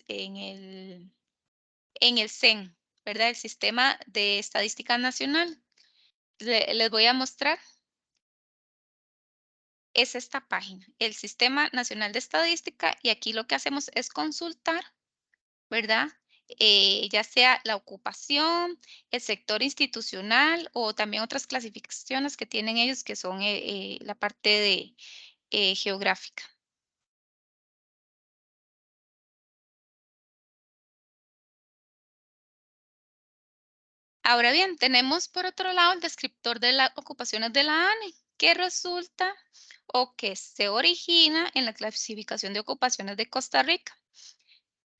CEN, ¿verdad? El Sistema de Estadística Nacional. Les voy a mostrar, es esta página, el Sistema Nacional de Estadística, y aquí lo que hacemos es consultar, ¿verdad? Ya sea la ocupación, el sector institucional o también otras clasificaciones que tienen ellos que son la parte de geográfica. Ahora bien, tenemos por otro lado el descriptor de las ocupaciones de la ANE, que resulta o que se origina en la clasificación de ocupaciones de Costa Rica.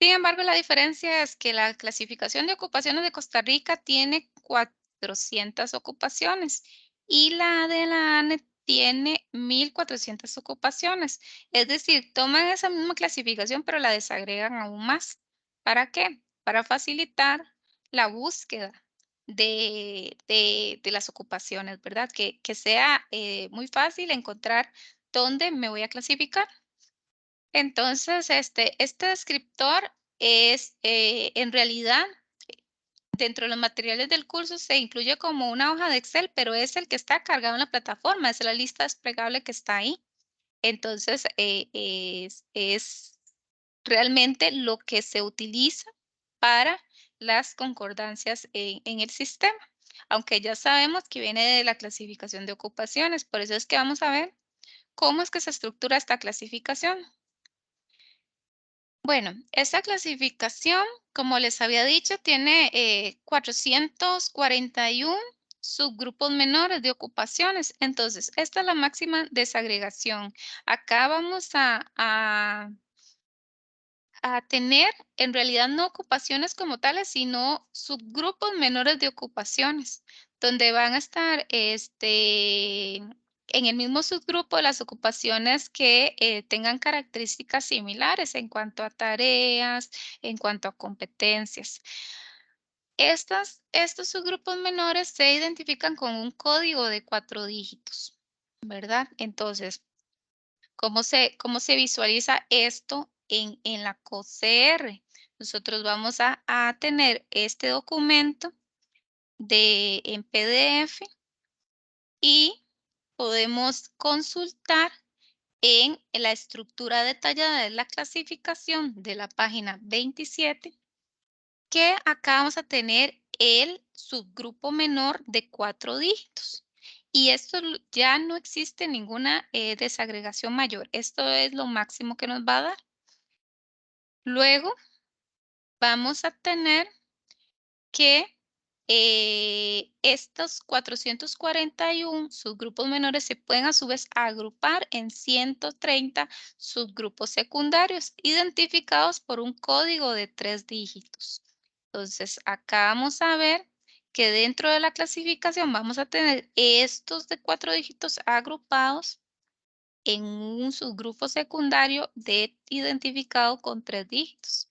Sin embargo, la diferencia es que la clasificación de ocupaciones de Costa Rica tiene 400 ocupaciones y la de la ANE tiene 1.400 ocupaciones. Es decir, toman esa misma clasificación, pero la desagregan aún más. ¿Para qué? Para facilitar la búsqueda de las ocupaciones, ¿verdad? Que sea muy fácil encontrar dónde me voy a clasificar. Entonces, este descriptor es, en realidad, dentro de los materiales del curso se incluye como una hoja de Excel, pero es el que está cargado en la plataforma, es la lista desplegable que está ahí. Entonces, es realmente lo que se utiliza para las concordancias en el sistema, aunque ya sabemos que viene de la clasificación de ocupaciones, por eso es que vamos a ver cómo es que se estructura esta clasificación. Bueno, esta clasificación, como les había dicho, tiene 441 subgrupos menores de ocupaciones. Entonces, esta es la máxima desagregación. Acá vamos a tener en realidad no ocupaciones como tales, sino subgrupos menores de ocupaciones, donde van a estar en el mismo subgrupo las ocupaciones que tengan características similares en cuanto a tareas, en cuanto a competencias. Estos subgrupos menores se identifican con un código de 4 dígitos, ¿verdad? Entonces, ¿cómo se visualiza esto en la COCR? Nosotros vamos a tener este documento en PDF y podemos consultar en la estructura detallada de la clasificación de la página 27, que acá vamos a tener el subgrupo menor de 4 dígitos. Y esto ya no existe ninguna desagregación mayor. Esto es lo máximo que nos va a dar. Luego vamos a tener que estos 441 subgrupos menores se pueden a su vez agrupar en 130 subgrupos secundarios identificados por un código de 3 dígitos. Entonces, acá vamos a ver que dentro de la clasificación vamos a tener estos de 4 dígitos agrupados en un subgrupo secundario identificado con 3 dígitos.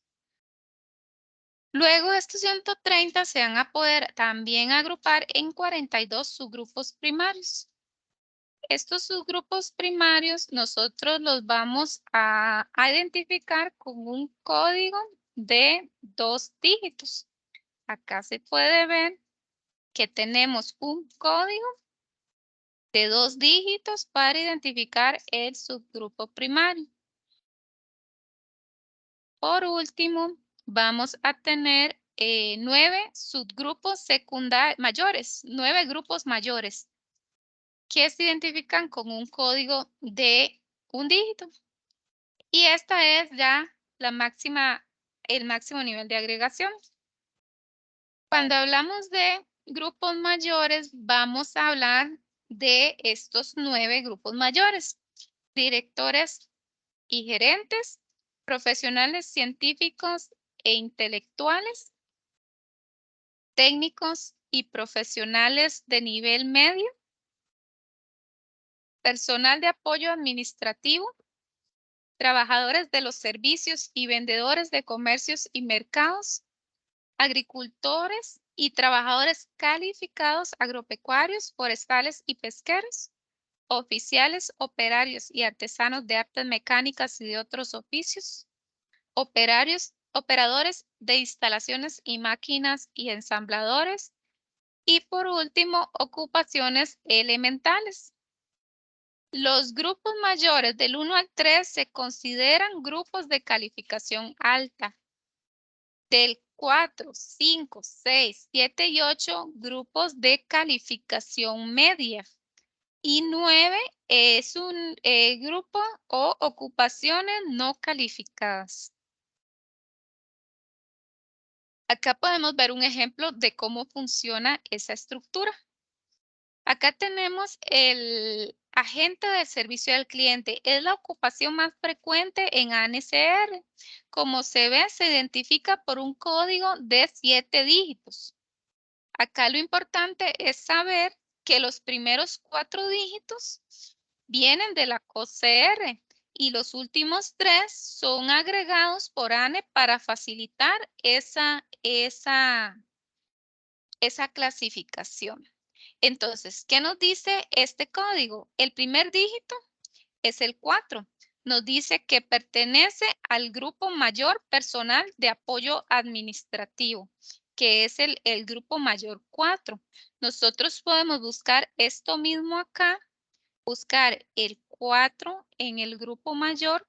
Luego estos 130 se van a poder también agrupar en 42 subgrupos primarios. Estos subgrupos primarios nosotros los vamos a identificar con un código de 2 dígitos. Acá se puede ver que tenemos un código de 2 dígitos para identificar el subgrupo primario. Por último, vamos a tener 9 subgrupos mayores, 9 grupos mayores que se identifican con un código de un dígito. Y esta es ya el máximo nivel de agregación. Cuando hablamos de grupos mayores, vamos a hablar de estos 9 grupos mayores: directores y gerentes, profesionales científicos e intelectuales, técnicos y profesionales de nivel medio, personal de apoyo administrativo, trabajadores de los servicios y vendedores de comercios y mercados, agricultores y trabajadores calificados agropecuarios, forestales y pesqueros, oficiales, operarios y artesanos de artes mecánicas y de otros oficios, operadores de instalaciones y máquinas y ensambladores, y por último, ocupaciones elementales. Los grupos mayores del 1 al 3 se consideran grupos de calificación alta. Del 4, 5, 6, 7 y 8, grupos de calificación media. Y 9 es un grupo o ocupaciones no calificadas. Acá podemos ver un ejemplo de cómo funciona esa estructura. Acá tenemos el agente de servicio al cliente. Es la ocupación más frecuente en ANSR. Como se ve, se identifica por un código de 7 dígitos. Acá lo importante es saber que los primeros 4 dígitos vienen de la COCR y los últimos 3 son agregados por ANE para facilitar esa clasificación. Entonces, ¿qué nos dice este código? El primer dígito es el 4. Nos dice que pertenece al grupo mayor personal de apoyo administrativo, que es el grupo mayor 4. Nosotros podemos buscar esto mismo acá, buscar el 4 en el grupo mayor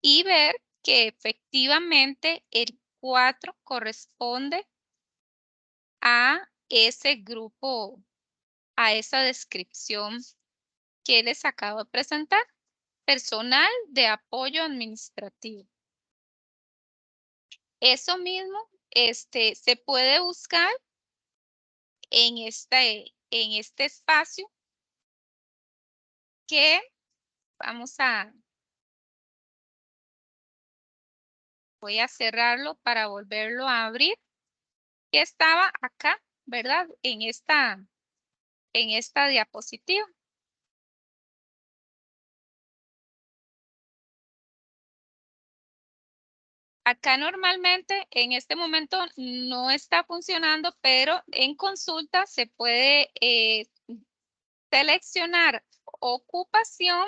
y ver que efectivamente el 4 corresponde a ese grupo, a esa descripción que les acabo de presentar. Personal de apoyo administrativo. Eso mismo se puede buscar en este espacio que voy a cerrarlo para volverlo a abrir, que estaba acá, ¿verdad? En esta diapositiva. Acá normalmente en este momento no está funcionando, pero en consulta se puede seleccionar ocupación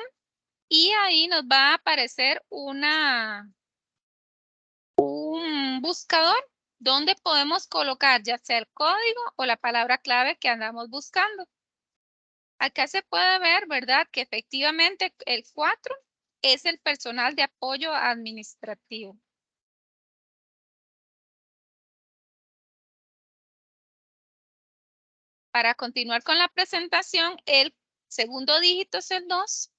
y ahí nos va a aparecer un buscador donde podemos colocar ya sea el código o la palabra clave que andamos buscando. Acá se puede ver, ¿verdad?, que efectivamente el 4 es el personal de apoyo administrativo. Para continuar con la presentación, el segundo dígito es el 2,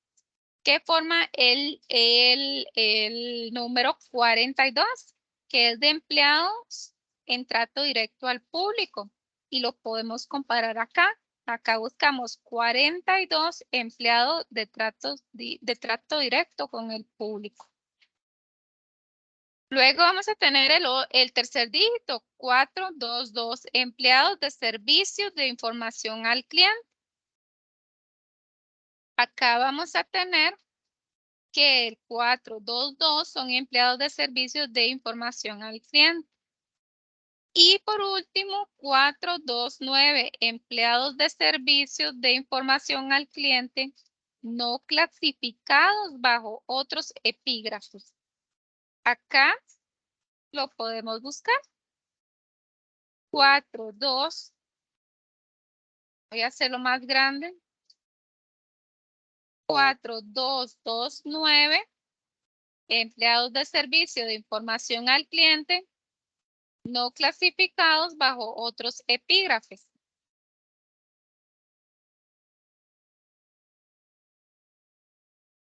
que forma el número 42, que es de empleados en trato directo al público. Y lo podemos comparar acá. Acá buscamos 42 empleados de trato directo con el público. Luego vamos a tener el tercer dígito, 422, empleados de servicios de información al cliente. Acá vamos a tener que el 422 son empleados de servicios de información al cliente. Y por último, 429, empleados de servicios de información al cliente no clasificados bajo otros epígrafos. Acá lo podemos buscar. 4, 2, Voy a hacerlo más grande. 4229, empleados de servicio de información al cliente no clasificados bajo otros epígrafes.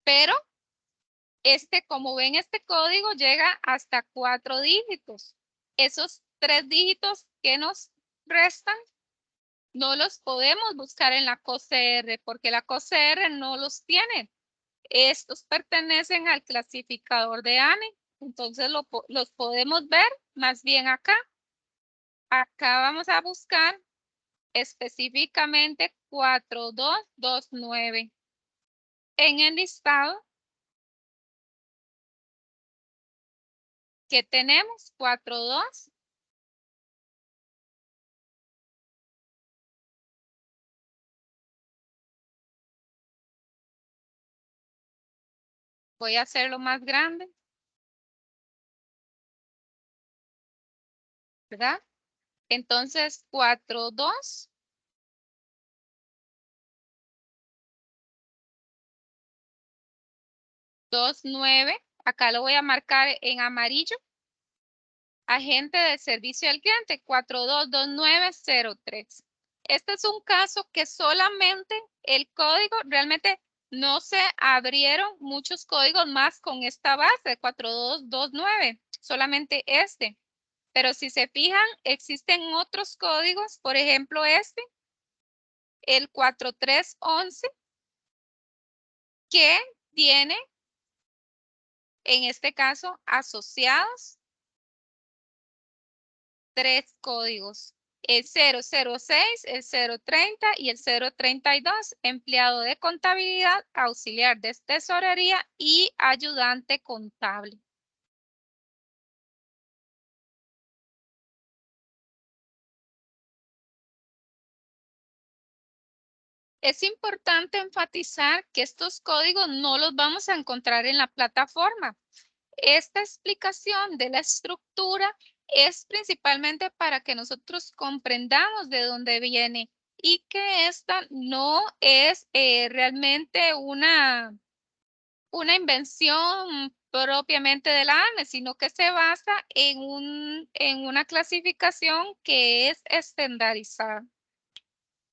Pero como ven, este código llega hasta 4 dígitos. Esos 3 dígitos que nos restan no los podemos buscar en la COCR porque la COCR no los tiene. Estos pertenecen al clasificador de ANE. Entonces los podemos ver más bien acá. Acá vamos a buscar específicamente 4229. En el listado que tenemos 42. Voy a hacerlo más grande. ¿Verdad? Entonces, 42. 29. Acá lo voy a marcar en amarillo. Agente de servicio al cliente 422903. Este es un caso que solamente el código, realmente no se abrieron muchos códigos más con esta base 4229, solamente este. Pero si se fijan, existen otros códigos, por ejemplo el 4311, que tiene, en este caso, asociados 3 códigos. El 006, el 030 y el 032, empleado de contabilidad, auxiliar de tesorería y ayudante contable. Es importante enfatizar que estos códigos no los vamos a encontrar en la plataforma. Esta explicación de la estructura es principalmente para que nosotros comprendamos de dónde viene y que esta no es realmente una invención propiamente de la ANE, sino que se basa en una clasificación que es estandarizada.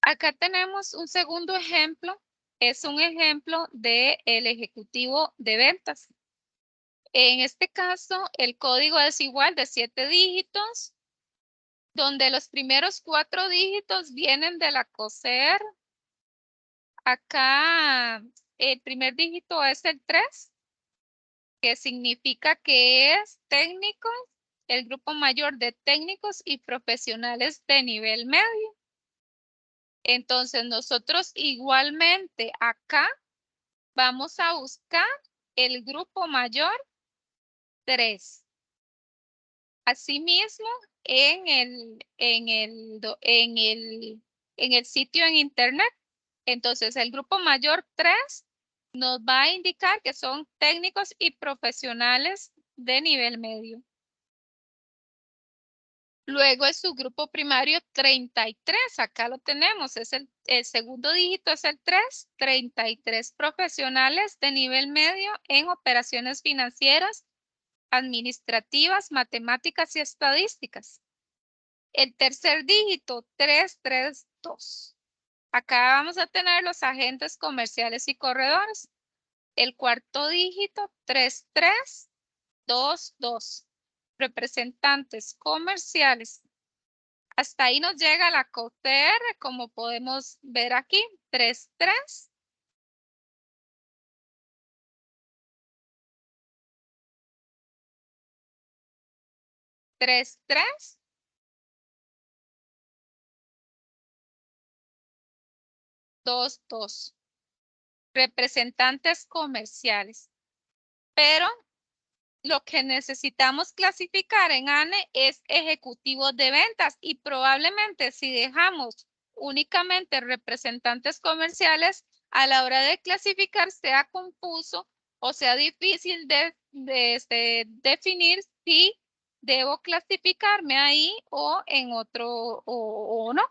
Acá tenemos un segundo ejemplo, es un ejemplo del ejecutivo de ventas. En este caso, el código es igual de 7 dígitos, donde los primeros 4 dígitos vienen de la COCR. Acá el primer dígito es el 3, que significa que es técnico, el grupo mayor de técnicos y profesionales de nivel medio. Entonces, nosotros igualmente acá vamos a buscar el grupo mayor 3. Asimismo, en el sitio en internet, entonces el grupo mayor 3 nos va a indicar que son técnicos y profesionales de nivel medio. Luego es su grupo primario 33, acá lo tenemos, es el segundo dígito es el 3, 33 profesionales de nivel medio en operaciones financieras, administrativas, matemáticas y estadísticas. El tercer dígito 332. Acá vamos a tener los agentes comerciales y corredores. El cuarto dígito 3322. Representantes comerciales. Hasta ahí nos llega la COCR, como podemos ver aquí, 33. Dos. Representantes comerciales. Pero lo que necesitamos clasificar en ANE es ejecutivos de ventas y probablemente si dejamos únicamente representantes comerciales, a la hora de clasificar sea confuso o sea difícil de definir si debo clasificarme ahí o en otro o no.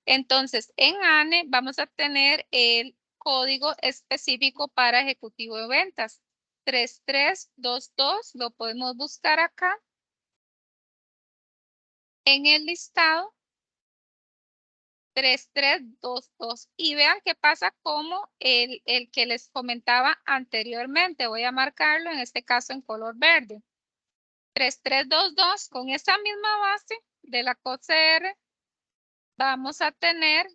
Entonces, en ANE vamos a tener el código específico para ejecutivo de ventas. 3322, lo podemos buscar acá en el listado. 3322. Y vean qué pasa como el que les comentaba anteriormente. Voy a marcarlo en este caso en color verde. 3322, con esa misma base de la COCR, vamos a tener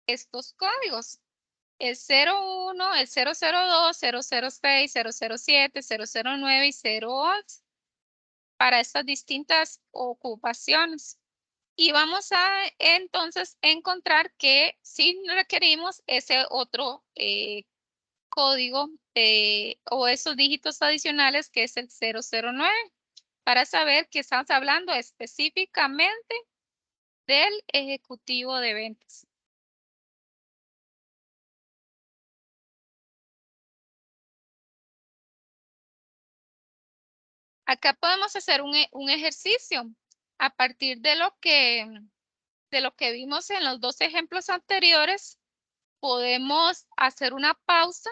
estos códigos. El 01, el 002, 006, 007, 009 y 011 para estas distintas ocupaciones. Y vamos a entonces encontrar que si requerimos ese otro código o esos dígitos adicionales que es el 009 para saber que estamos hablando específicamente del ejecutivo de ventas. Acá podemos hacer un ejercicio a partir de lo que vimos en los dos ejemplos anteriores. Podemos hacer una pausa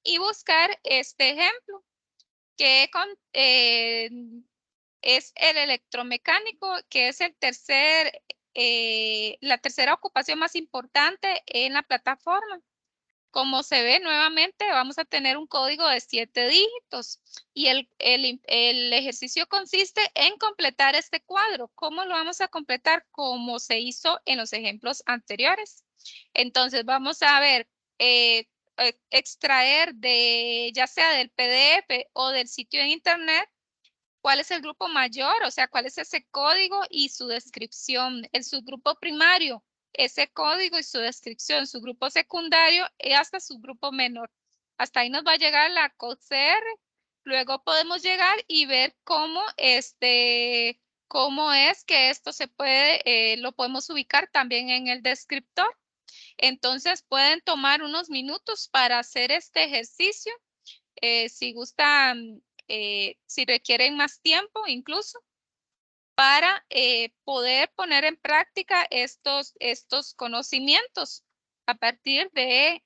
y buscar este ejemplo, que es el electromecánico, que es la tercera ocupación más importante en la plataforma. Como se ve nuevamente, vamos a tener un código de 7 dígitos y el ejercicio consiste en completar este cuadro. ¿Cómo lo vamos a completar? Como se hizo en los ejemplos anteriores. Entonces vamos a ver, extraer ya sea del PDF o del sitio en internet, cuál es el grupo mayor, o sea, cuál es ese código y su descripción. El subgrupo primario, ese código y su descripción. Su grupo secundario y hasta su grupo menor. Hasta ahí nos va a llegar la COCR. Luego podemos llegar y ver cómo es que esto se puede, lo podemos ubicar también en el descriptor. Entonces pueden tomar unos minutos para hacer este ejercicio. Si gustan, si requieren más tiempo incluso, para poder poner en práctica estos conocimientos a partir de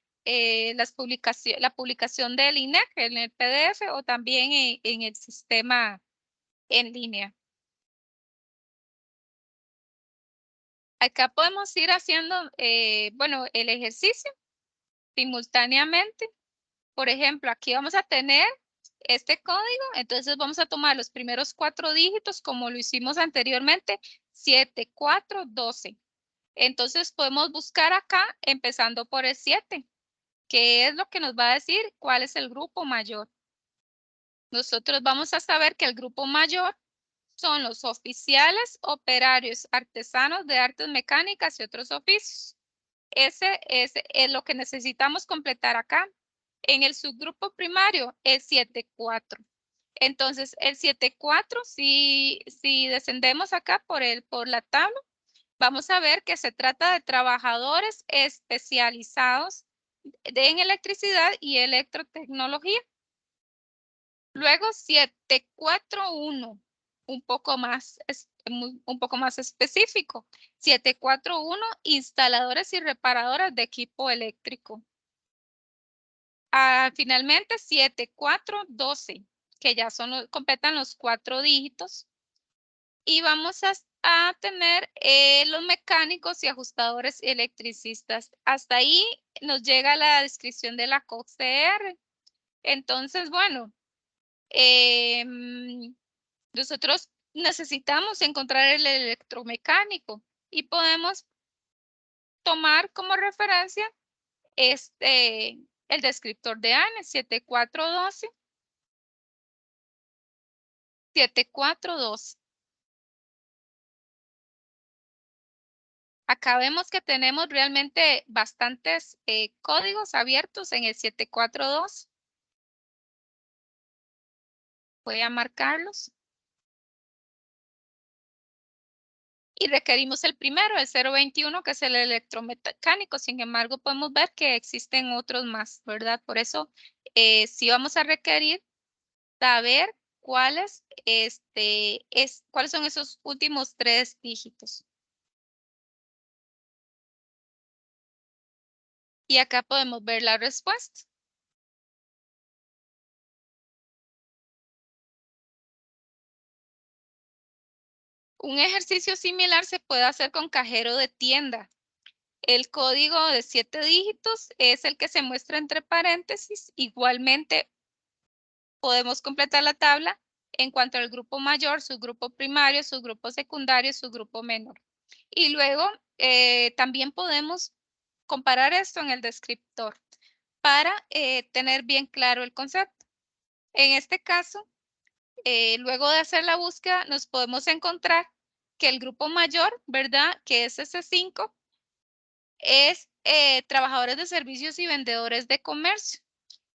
la publicación del INEC en el PDF o también en el sistema en línea. Acá podemos ir haciendo, bueno, el ejercicio simultáneamente. Por ejemplo, aquí vamos a tener este código, entonces vamos a tomar los primeros 4 dígitos como lo hicimos anteriormente, 7, 4, 12. Entonces podemos buscar acá empezando por el 7, que es lo que nos va a decir cuál es el grupo mayor. Nosotros vamos a saber que el grupo mayor son los oficiales, operarios, artesanos de artes mecánicas y otros oficios. Ese es lo que necesitamos completar acá. En el subgrupo primario es 7.4. Entonces, el 7.4, si descendemos acá por la tabla, vamos a ver que se trata de trabajadores especializados en electricidad y electrotecnología. Luego 741, un poco más específico. 741, instaladores y reparadoras de equipo eléctrico. Finalmente 7412, que ya completan los 4 dígitos. Y vamos a tener los mecánicos y ajustadores electricistas. Hasta ahí nos llega la descripción de la COCR. Entonces, bueno, nosotros necesitamos encontrar el electromecánico y podemos tomar como referencia el descriptor de ANE 7412. 7412. Acá vemos que tenemos realmente bastantes códigos abiertos en el 742. Voy a marcarlos. Y requerimos el primero, el 021, que es el electromecánico. Sin embargo, podemos ver que existen otros más, ¿verdad? Por eso, sí vamos a requerir saber cuáles son esos últimos 3 dígitos. Y acá podemos ver la respuesta. Un ejercicio similar se puede hacer con cajero de tienda. El código de 7 dígitos es el que se muestra entre paréntesis. Igualmente, podemos completar la tabla en cuanto al grupo mayor, subgrupo primario, subgrupo secundario, subgrupo menor. Y luego también podemos comparar esto en el descriptor para tener bien claro el concepto. En este caso, luego de hacer la búsqueda, nos podemos encontrar que el grupo mayor, ¿verdad? Que es S5, es trabajadores de servicios y vendedores de comercio.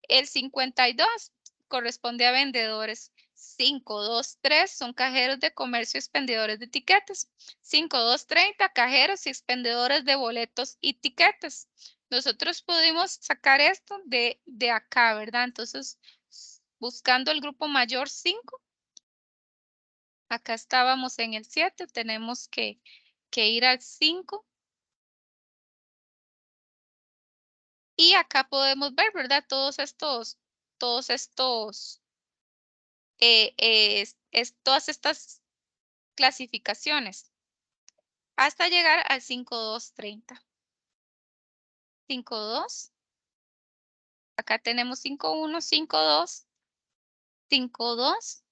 El 52 corresponde a vendedores. 523 son cajeros de comercio y expendedores de etiquetas. 5230 cajeros y expendedores de boletos y tiquetes. Nosotros pudimos sacar esto de acá, ¿verdad? Entonces, buscando el grupo mayor 5, acá estábamos en el 7, tenemos que ir al 5. Y acá podemos ver, ¿verdad? Todas estas clasificaciones hasta llegar al 5230. 52. Acá tenemos 51, 52, 52.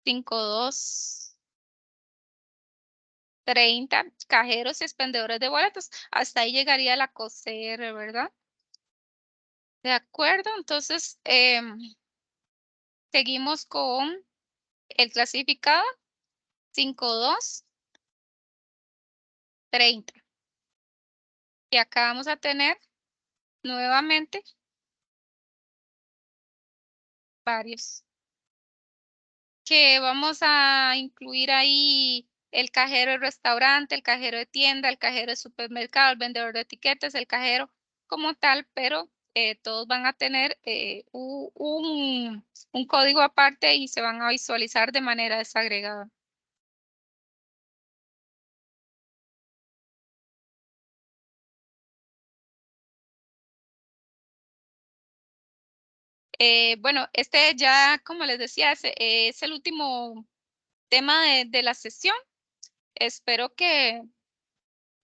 5230 cajeros y expendedores de boletos. Hasta ahí llegaría la COCR, ¿verdad? De acuerdo, entonces seguimos con el clasificado 5230. Y acá vamos a tener nuevamente varios. Que vamos a incluir ahí el cajero de restaurante, el cajero de tienda, el cajero de supermercado, el vendedor de etiquetas, el cajero como tal, pero todos van a tener un código aparte y se van a visualizar de manera desagregada. Bueno, este ya, como les decía, es el último tema de la sesión. Espero que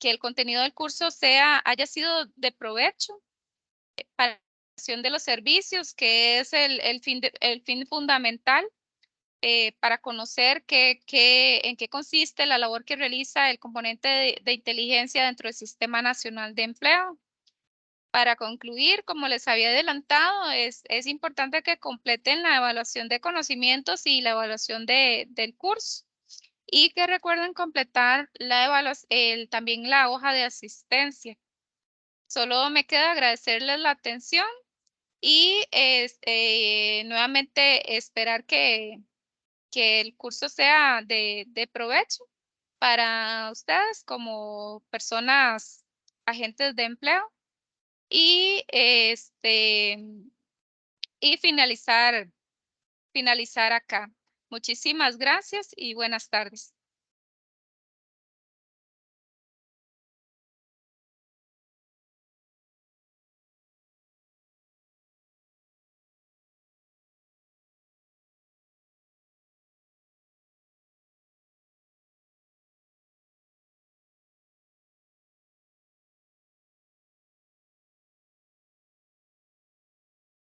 el contenido del curso haya sido de provecho para la prestación de los servicios, que es el fin fundamental para conocer en qué consiste la labor que realiza el componente de inteligencia dentro del Sistema Nacional de Empleo. Para concluir, como les había adelantado, es importante que completen la evaluación de conocimientos y la evaluación del curso y que recuerden completar también la hoja de asistencia. Solo me queda agradecerles la atención y nuevamente esperar que el curso sea de provecho para ustedes como personas agentes de empleo y finalizar acá. Muchísimas gracias y buenas tardes.